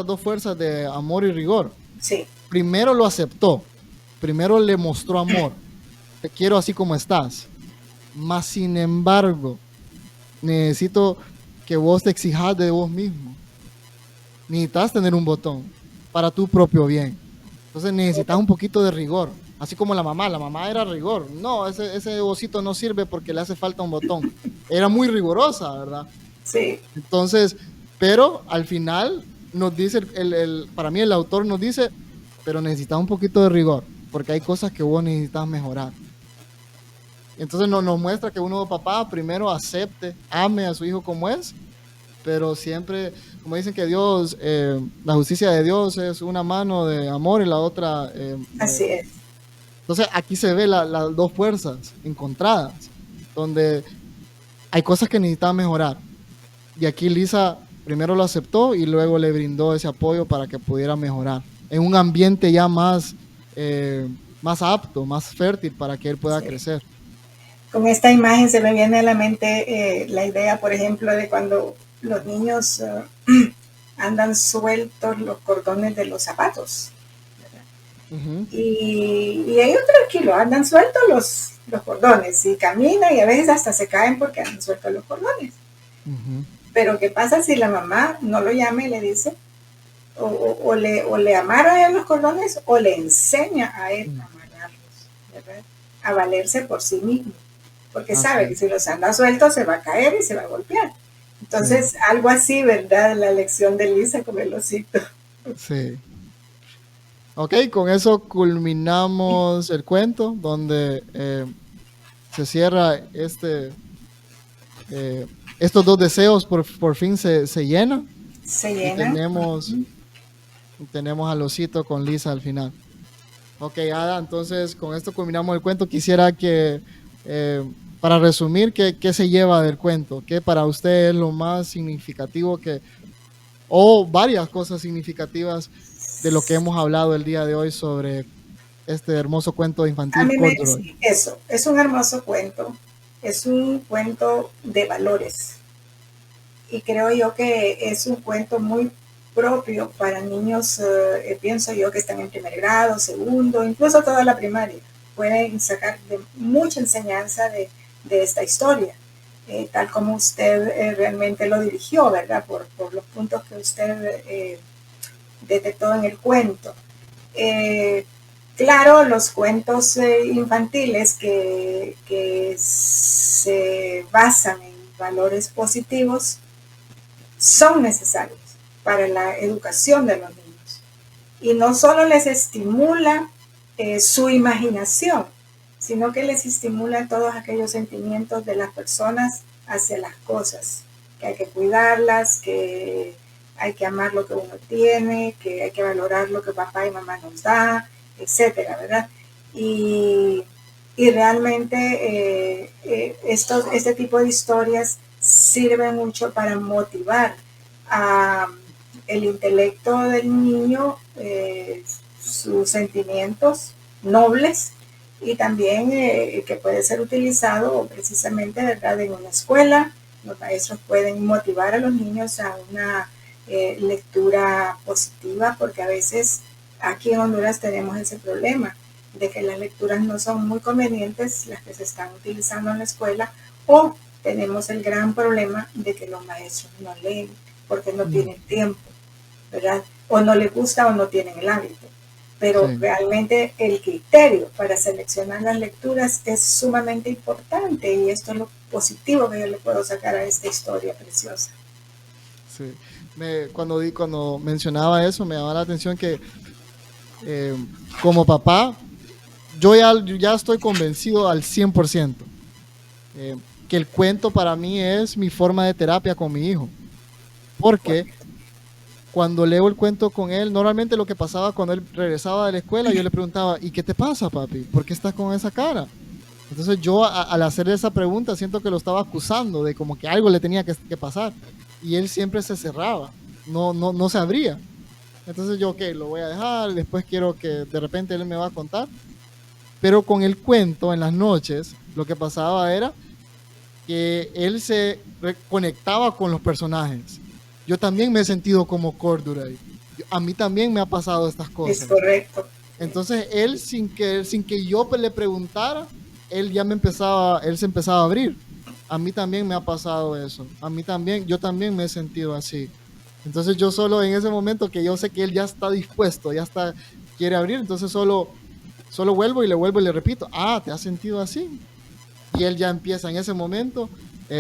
dos fuerzas de amor y rigor. Sí. Primero lo aceptó, primero le mostró amor, te quiero así como estás, mas sin embargo necesito que vos te exijas de vos mismo, necesitas tener un botón para tu propio bien, entonces necesitas un poquito de rigor, así como la mamá era rigor, no, ese osito no sirve porque le hace falta un botón, era muy rigurosa, ¿verdad? Sí. Entonces, pero al final nos dice, para mí el autor nos dice, pero necesitas un poquito de rigor, porque hay cosas que vos necesitas mejorar. Entonces nos muestra que uno, papá, primero acepte, ame a su hijo como es, pero siempre, como dicen que Dios, la justicia de Dios es una mano de amor y la otra... Así es. Entonces aquí se ve las dos fuerzas encontradas, donde hay cosas que necesitan mejorar. Y aquí Lisa primero lo aceptó y luego le brindó ese apoyo para que pudiera mejorar en un ambiente ya más apto, más fértil para que él pueda Sí. crecer. Con esta imagen se me viene a la mente la idea, por ejemplo, de cuando los niños andan sueltos los cordones de los zapatos. Uh-huh. Y ellos tranquilos, andan sueltos los cordones y caminan y a veces hasta se caen porque andan sueltos los cordones. Uh-huh. Pero ¿qué pasa si la mamá no lo llama y le dice, o le amarra a él los cordones o le enseña a él a amarrarlos, ¿verdad? A valerse por sí mismo? Porque sabe que si los anda sueltos se va a caer y se va a golpear. Entonces, sí, algo así, ¿verdad? La lección de Lisa con el osito. Sí. Ok, con eso culminamos el cuento donde se cierra estos dos deseos por fin se llenan. Se llenan. Tenemos al osito con Lisa al final. Ok, Ada, entonces con esto culminamos el cuento. Quisiera que, para resumir, ¿qué se lleva del cuento? ¿Qué para usted es lo más significativo o varias cosas significativas de lo que hemos hablado el día de hoy sobre este hermoso cuento infantil? A mí sí, eso, es un hermoso cuento. Es un cuento de valores. Y creo yo que es un cuento muy propio para niños, pienso yo, que están en primer grado, segundo, incluso toda la primaria. Pueden sacar mucha enseñanza de esta historia, tal como usted realmente lo dirigió, ¿verdad? Por los puntos que usted detectó en el cuento. Claro, los cuentos infantiles que se basan en valores positivos son necesarios para la educación de los niños. Y no solo les estimula su imaginación, sino que les estimula todos aquellos sentimientos de las personas hacia las cosas, que hay que cuidarlas, que hay que amar lo que uno tiene, que hay que valorar lo que papá y mamá nos da, etcétera, ¿verdad? Y realmente este tipo de historias sirven mucho para motivar el intelecto del niño, sus sentimientos nobles, y también que puede ser utilizado precisamente, ¿verdad?, en una escuela. Los maestros pueden motivar a los niños a una lectura positiva, porque a veces aquí en Honduras tenemos ese problema de que las lecturas no son muy convenientes, las que se están utilizando en la escuela, o tenemos el gran problema de que los maestros no leen porque no tienen tiempo, ¿verdad? O no les gusta o no tienen el hábito. Pero sí, realmente el criterio para seleccionar las lecturas es sumamente importante, y esto es lo positivo que yo le puedo sacar a esta historia preciosa. Sí. Cuando mencionaba eso, me llamaba la atención que como papá, yo ya estoy convencido al 100%. Que el cuento para mí es mi forma de terapia con mi hijo. Porque cuando leo el cuento con él, normalmente lo que pasaba cuando él regresaba de la escuela, yo le preguntaba, ¿y qué te pasa, papi? ¿Por qué estás con esa cara? Entonces yo al hacerle esa pregunta siento que lo estaba acusando de como que algo le tenía que pasar. Y él siempre se cerraba, no se abría. Entonces yo, ok, lo voy a dejar, después quiero que de repente él me va a contar. Pero con el cuento en las noches, lo que pasaba era que él se conectaba con los personajes. Yo también me he sentido como Corduroy. A mí también me ha pasado estas cosas. Es correcto. Entonces él, sin que yo le preguntara, él se empezaba a abrir. A mí también me ha pasado eso. Yo también me he sentido así. Entonces yo solo en ese momento que yo sé que él ya está dispuesto, quiere abrir, entonces solo vuelvo y le repito, ¿te has sentido así? Y él ya empieza en ese momento,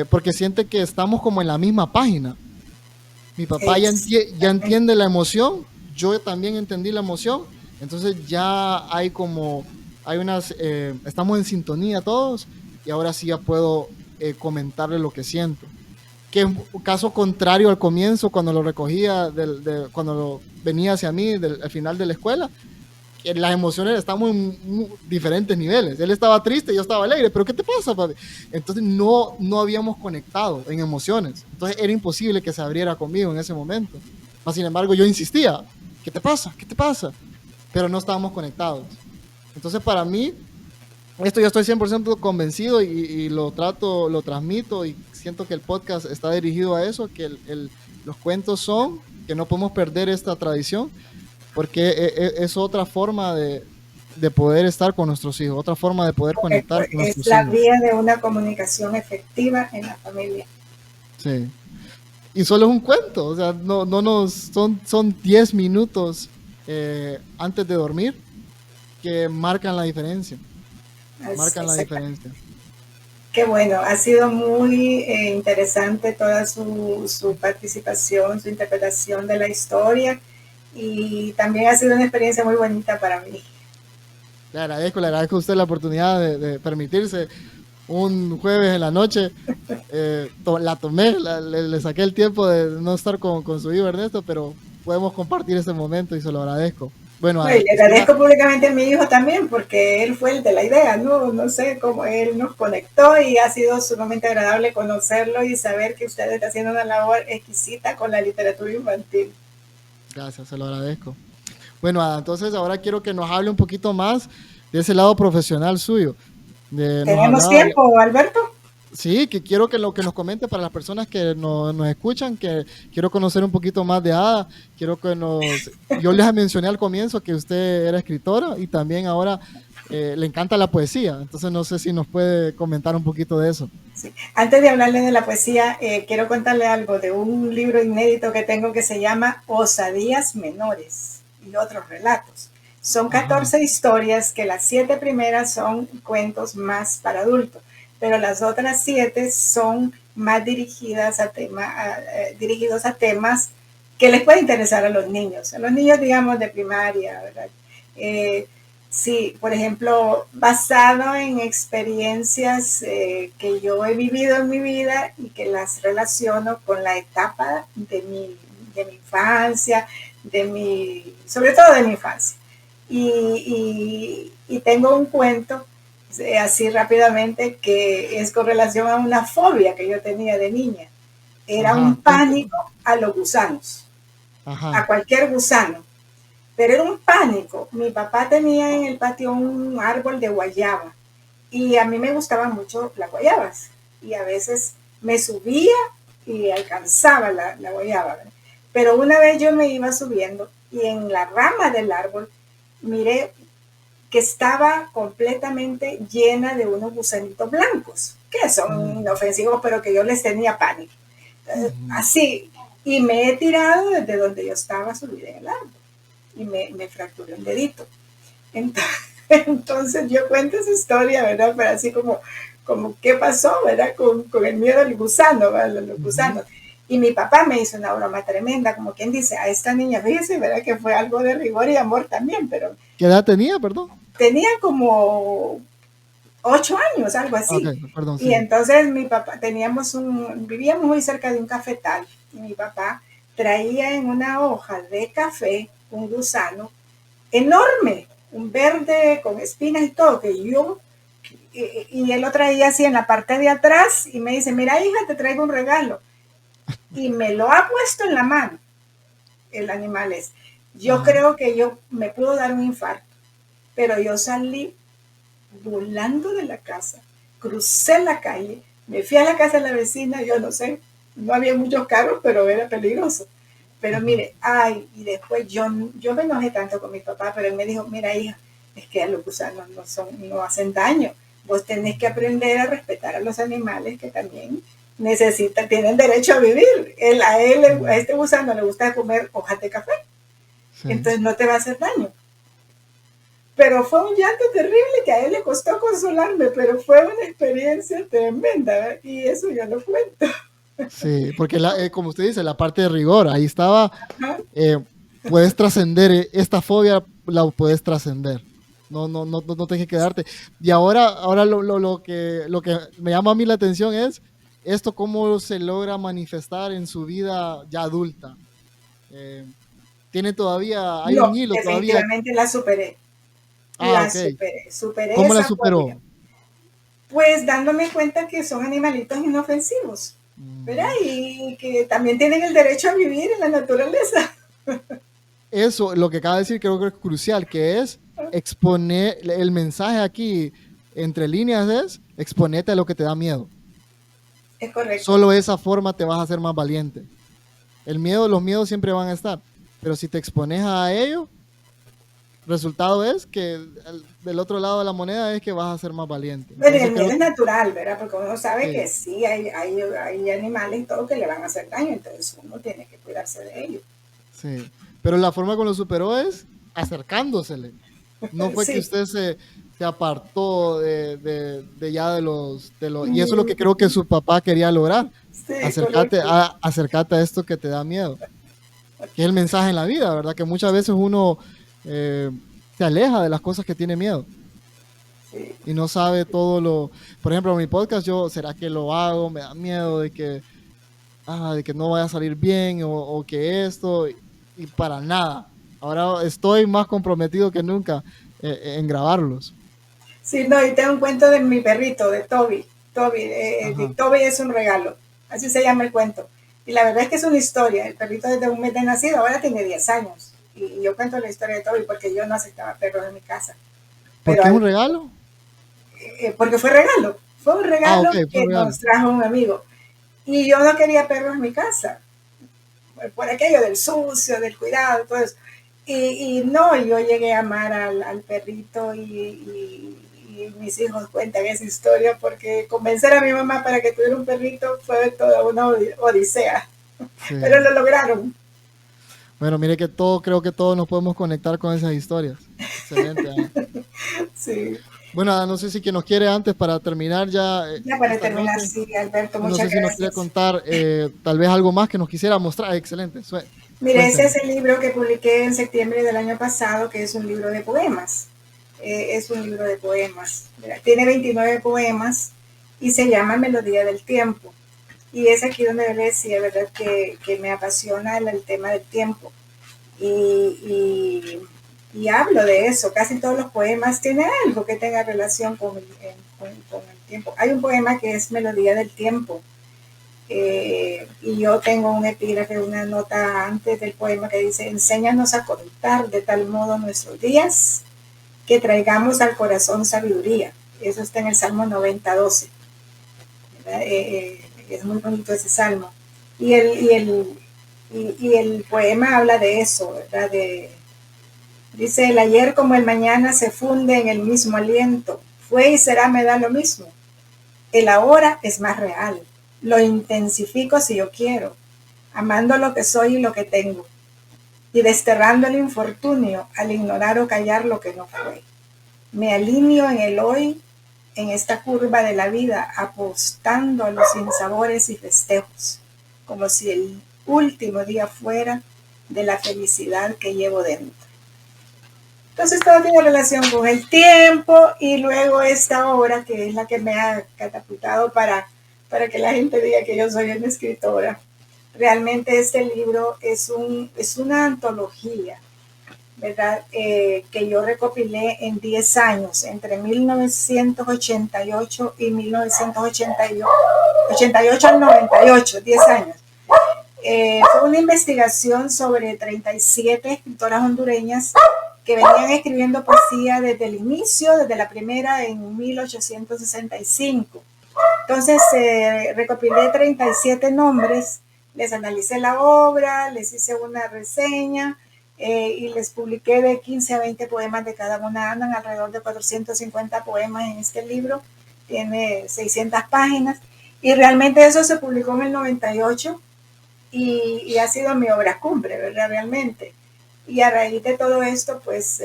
porque siente que estamos como en la misma página. Mi papá ya entiende la emoción, yo también entendí la emoción, entonces ya estamos en sintonía todos, y ahora sí ya puedo comentarle lo que siento. Que es un caso contrario al comienzo, cuando lo recogía, cuando venía hacia mí al final de la escuela, que las emociones estamos en diferentes niveles. Él estaba triste, yo estaba alegre, pero ¿qué te pasa, papi? Entonces no habíamos conectado en emociones. Entonces era imposible que se abriera conmigo en ese momento. Mas, sin embargo, yo insistía, ¿qué te pasa? ¿Qué te pasa? Pero no estábamos conectados. Entonces, para mí, esto yo estoy 100% convencido y lo transmito y siento que el podcast está dirigido a eso, que los cuentos son, que no podemos perder esta tradición, porque es otra forma de poder estar con nuestros hijos, otra forma de poder conectar con nuestros hijos. Es la hijos. vía de una comunicación efectiva en la familia. Sí. Y solo es un cuento, o sea, son 10 minutos antes de dormir que marcan la diferencia. Marcan la diferencia. Qué bueno, ha sido muy interesante toda su participación, su interpretación de la historia y también ha sido una experiencia muy bonita para mí. Le agradezco a usted la oportunidad de permitirse un jueves en la noche. La tomé, le saqué el tiempo de no estar con su hijo Ernesto, pero podemos compartir ese momento y se lo agradezco. Bueno, le agradezco públicamente a mi hijo también, porque él fue el de la idea, no sé cómo él nos conectó y ha sido sumamente agradable conocerlo y saber que usted está haciendo una labor exquisita con la literatura infantil. Gracias, se lo agradezco. Bueno, entonces ahora quiero que nos hable un poquito más de ese lado profesional suyo. ¿Tenemos tiempo, Alberto? Sí, que quiero que nos comente para las personas que nos escuchan, que quiero conocer un poquito más de Ada. Yo les mencioné al comienzo que usted era escritora y también ahora le encanta la poesía. Entonces no sé si nos puede comentar un poquito de eso. Sí. Antes de hablarle de la poesía, quiero contarle algo de un libro inédito que tengo que se llama Osadías Menores y otros relatos. Son 14 historias, que las 7 primeras son cuentos más para adultos, pero las otras 7 son más dirigidos a temas que les puede interesar a los niños, digamos de primaria, ¿verdad? Sí, por ejemplo, basado en experiencias que yo he vivido en mi vida y que las relaciono con la etapa de mi infancia, sobre todo de mi infancia. Y tengo un cuento así rápidamente que es con relación a una fobia que yo tenía de niña. Era un pánico a los gusanos, a cualquier gusano, pero era un pánico. Mi papá tenía en el patio un árbol de guayaba y a mí me gustaban mucho las guayabas y a veces me subía y alcanzaba la guayaba, ¿verdad? Pero una vez yo me iba subiendo y en la rama del árbol miré que estaba completamente llena de unos gusanitos blancos, que son inofensivos, pero que yo les tenía pánico. Así, y me he tirado desde donde yo estaba subida en el árbol, y me fracturé un dedito. Entonces yo cuento esa historia, ¿verdad? Pero así como ¿qué pasó, verdad? Con el miedo al gusano, ¿verdad? Los gusanos. Y mi papá me hizo una broma tremenda, como quien dice, a esta niña, fíjese, ¿verdad? Que fue algo de rigor y amor también, pero... ¿Qué edad tenía, perdón? Tenía como 8 años, algo así. Okay, perdón, y sí. Entonces mi papá, vivíamos muy cerca de un cafetal, y mi papá traía en una hoja de café un gusano enorme, un verde con espinas y todo, que yo... Y él lo traía así en la parte de atrás y me dice, mira hija, te traigo un regalo. Y me lo ha puesto en la mano, el animal es. Yo creo que yo me pudo dar un infarto, pero yo salí volando de la casa, crucé la calle, me fui a la casa de la vecina, yo no sé, no había muchos carros, pero era peligroso. Pero mire, y después yo me enojé tanto con mi papá, pero él me dijo, mira hija, es que los gusanos no hacen daño, vos tenés que aprender a respetar a los animales que también tienen derecho a vivir. A este gusano le gusta comer hojas de café, sí. Entonces no te va a hacer daño. Pero fue un llanto terrible que a él le costó consolarme, pero fue una experiencia tremenda, ¿verdad? Y eso yo lo cuento. Sí, porque como usted dice, la parte de rigor, ahí estaba, puedes trascender, esta fobia la puedes trascender. No tienes que quedarte. Y ahora lo que me llama a mí la atención es esto, cómo se logra manifestar en su vida ya adulta. Tiene todavía, hay un hilo todavía. Definitivamente la superé. Ah, ok. Superé ¿Cómo la esa superó? fobia. Pues dándome cuenta que son animalitos inofensivos, ¿verdad? Y que también tienen el derecho a vivir en la naturaleza. Eso, lo que acaba de decir, creo que es crucial, que es exponer, el mensaje aquí, entre líneas, es exponete a lo que te da miedo. Es correcto. Solo de esa forma te vas a hacer más valiente. El miedo, los miedos siempre van a estar, pero si te expones a ello, el resultado es que del otro lado de la moneda es que vas a ser más valiente. Bueno, y Entonces el creo miedo es que natural, ¿verdad? Porque uno sabe que sí, sí, hay animales y todo que le van a hacer daño, entonces uno tiene que cuidarse de ellos. sí. Pero la forma como lo superó es acercándosele. No fue que Sí. usted se apartó de ya de los. Y eso es lo que Mm, creo que su papá quería lograr. sí, Acércate correcto. a esto que te da miedo. Que es el mensaje en la vida, ¿verdad? Que muchas veces uno eh, se aleja de las cosas que tiene miedo Sí. y no sabe todo lo. Por ejemplo, en mi podcast, ¿será que lo hago? Me da miedo de que no vaya a salir bien o que esto, y para nada. Ahora estoy más comprometido que nunca en grabarlos. Sí, no, y tengo un cuento de mi perrito, de Toby. Ajá. Toby es un regalo, así se llama el cuento. Y la verdad es que es una historia. El perrito desde un mes de nacido, ahora tiene 10 años. Y yo cuento la historia de Toby porque yo no aceptaba perros en mi casa. ¿Por Pero qué es un regalo? porque fue regalo. Fue un Ah, ok, regalo fue que un regalo. nos trajo un amigo. Y yo no quería perros en mi casa. Por aquello del sucio, del cuidado, todo eso. Y no, yo llegué a amar al perrito y mis hijos cuentan esa historia porque convencer a mi mamá para que tuviera un perrito fue toda una odisea, pero Sí. lo lograron. Bueno, mire que creo que todos nos podemos conectar con esas historias. Excelente, Ana. Sí. Bueno, Ana, no sé si quien nos quiere antes para terminar ya Ya para esta terminar, noche. sí, Alberto, No sé muchas si nos quiere gracias. contar tal vez algo más que nos quisiera mostrar. Excelente. Mire, ese Cuénteme. es el libro que publiqué en septiembre del año pasado, que es un libro de poemas. Es un libro de poemas. Mira, tiene 29 poemas y se llama Melodía del Tiempo. Y es aquí donde yo le decía, ¿verdad?, que me apasiona el tema del tiempo. Y, y hablo de eso. Casi todos los poemas tienen algo que tenga relación con el tiempo. Hay un poema que es Melodía del Tiempo. Y yo tengo un epígrafe, una nota antes del poema que dice: enséñanos a contar de tal modo nuestros días que traigamos al corazón sabiduría. Eso está en el Salmo 90:12. Es muy bonito ese salmo. Y el poema habla de eso, ¿verdad? Dice: el ayer como el mañana se funde en el mismo aliento. Fue y será, me da lo mismo. El ahora es más real. Lo intensifico si yo quiero, amando lo que soy y lo que tengo, y desterrando el infortunio al ignorar o callar lo que no fue. Me alineo en el hoy, en esta curva de la vida, apostando a los sinsabores y festejos, como si el último día fuera de la felicidad que llevo dentro. Entonces todo tiene relación con el tiempo y luego esta obra que es la que me ha catapultado para que la gente diga que yo soy una escritora. Realmente este libro es una antología, ¿verdad? Que yo recopilé en 10 años, entre 1988 y 1988 al 98, 10 años. Fue una investigación sobre 37 escritoras hondureñas que venían escribiendo poesía desde el inicio, desde la primera en 1865. Entonces recopilé 37 nombres, les analicé la obra, les hice una reseña y les publiqué de 15 a 20 poemas de cada una. Andan alrededor de 450 poemas en este libro, tiene 600 páginas y realmente eso se publicó en el 98 y ha sido mi obra cumbre, ¿verdad? Realmente. Y a raíz de todo esto, pues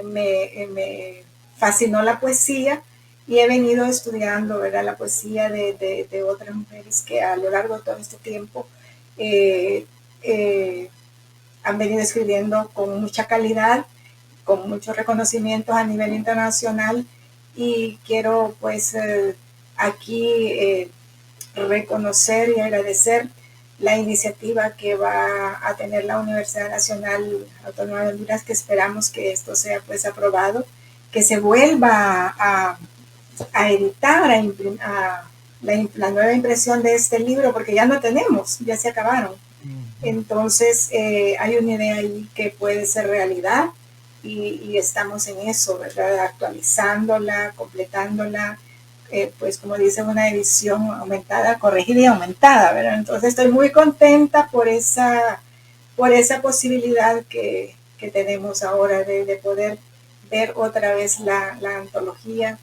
me fascinó la poesía y he venido estudiando, ¿verdad?, la poesía de otras mujeres que a lo largo de todo este tiempo eh, eh, han venido escribiendo con mucha calidad, con muchos reconocimientos a nivel internacional y quiero pues aquí reconocer y agradecer la iniciativa que va a tener la Universidad Nacional Autónoma de Honduras, que esperamos que esto sea pues aprobado, que se vuelva a editar, la nueva impresión de este libro, porque ya no tenemos, ya se acabaron. Entonces hay una idea ahí que puede ser realidad y estamos en eso, ¿verdad? Actualizándola, completándola, pues como dice, una edición aumentada, corregida y aumentada, ¿verdad? Entonces estoy muy contenta por esa posibilidad que tenemos ahora de poder ver otra vez la antología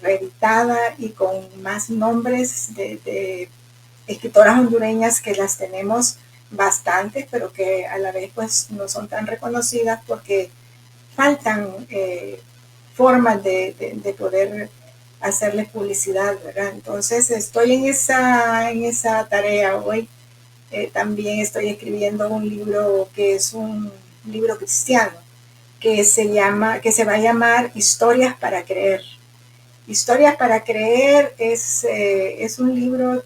reeditada y con más nombres de escritoras hondureñas, que las tenemos bastantes, pero que a la vez pues no son tan reconocidas porque faltan formas de poder hacerles publicidad, ¿verdad? Entonces estoy en esa tarea hoy. También estoy escribiendo un libro que es un libro cristiano que se va a llamar Historias para Creer. Historias para Creer es un libro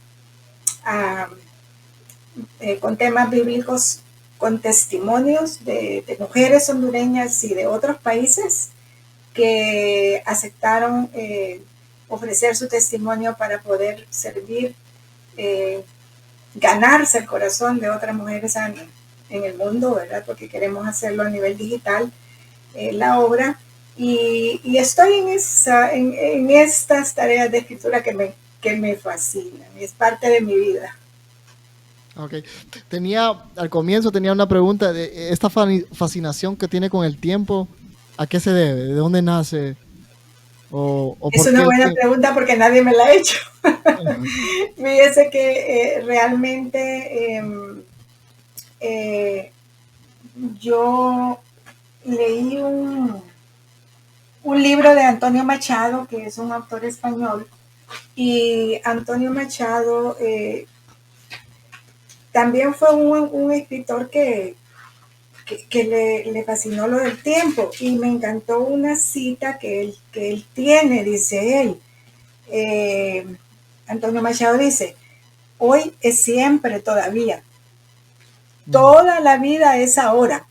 con temas bíblicos, con testimonios de mujeres hondureñas y de otros países que aceptaron ofrecer su testimonio para poder servir, ganarse el corazón de otras mujeres en el mundo, ¿verdad? Porque queremos hacerlo a nivel digital, la obra. Y estoy en estas tareas de escritura que me fascinan, es parte de mi vida. Ok. Al comienzo tenía una pregunta de esta fascinación que tiene con el tiempo, ¿a qué se debe? ¿De dónde nace? Es una buena pregunta porque nadie me la ha hecho. Fíjese que realmente yo leí un libro de Antonio Machado, que es un autor español, y Antonio Machado también fue un escritor que le fascinó lo del tiempo, y me encantó una cita que él tiene, dice él, Antonio Machado dice: hoy es siempre todavía, toda la vida es ahora,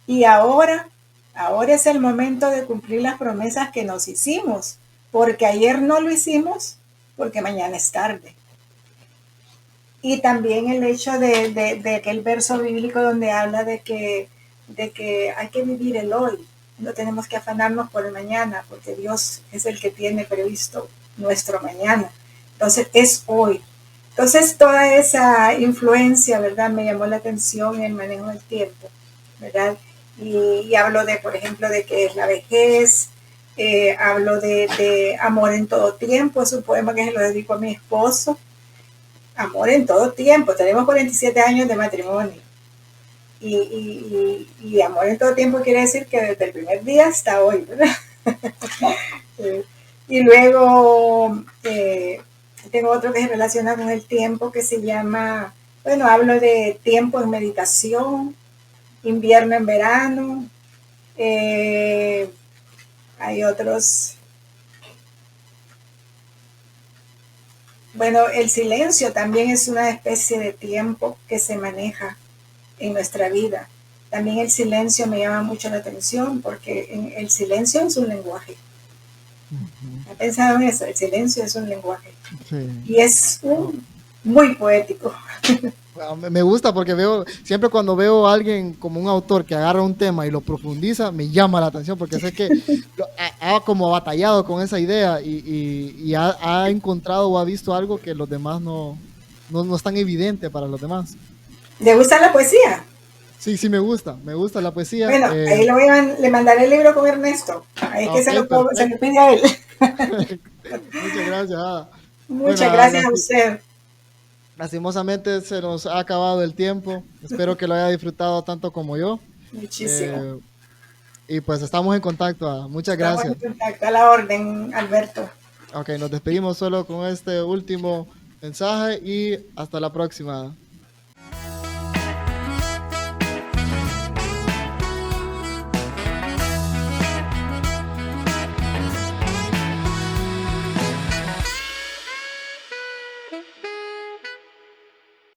y ahora es el momento de cumplir las promesas que nos hicimos, porque ayer no lo hicimos, porque mañana es tarde. Y también el hecho de aquel verso bíblico donde habla de que hay que vivir el hoy, no tenemos que afanarnos por el mañana, porque Dios es el que tiene previsto nuestro mañana. Entonces es hoy. Entonces toda esa influencia, ¿verdad? Me llamó la atención en el manejo del tiempo, ¿verdad? Y hablo por ejemplo, de que es la vejez, hablo de amor en todo tiempo, es un poema que se lo dedico a mi esposo. Amor en todo tiempo, tenemos 47 años de matrimonio. Y amor en todo tiempo quiere decir que desde el primer día hasta hoy, ¿verdad? Y luego tengo otro que se relaciona con el tiempo, que se llama, bueno, hablo de tiempo en meditación, invierno en verano, hay otros. Bueno, el silencio también es una especie de tiempo que se maneja en nuestra vida. También el silencio me llama mucho la atención, porque el silencio es un lenguaje. ¿Ha pensado en eso? El silencio es un lenguaje. Sí. Y es muy poético. Me gusta porque siempre cuando veo a alguien como un autor que agarra un tema y lo profundiza, me llama la atención, porque sé que ha como batallado con esa idea y ha encontrado o ha visto algo que los demás no es tan evidente para los demás. ¿Le gusta la poesía? Sí, me gusta la poesía. Bueno, ahí le mandaré el libro con Ernesto. Ahí es que se lo pide a él. Muchas gracias, Ada. Muchas gracias a usted. Lastimosamente se nos ha acabado el tiempo. Espero que lo haya disfrutado tanto como yo. Muchísimo. Y pues estamos en contacto, Ada. Muchas gracias. Estamos en contacto, a la orden, Alberto. Ok, nos despedimos solo con este último mensaje y hasta la próxima.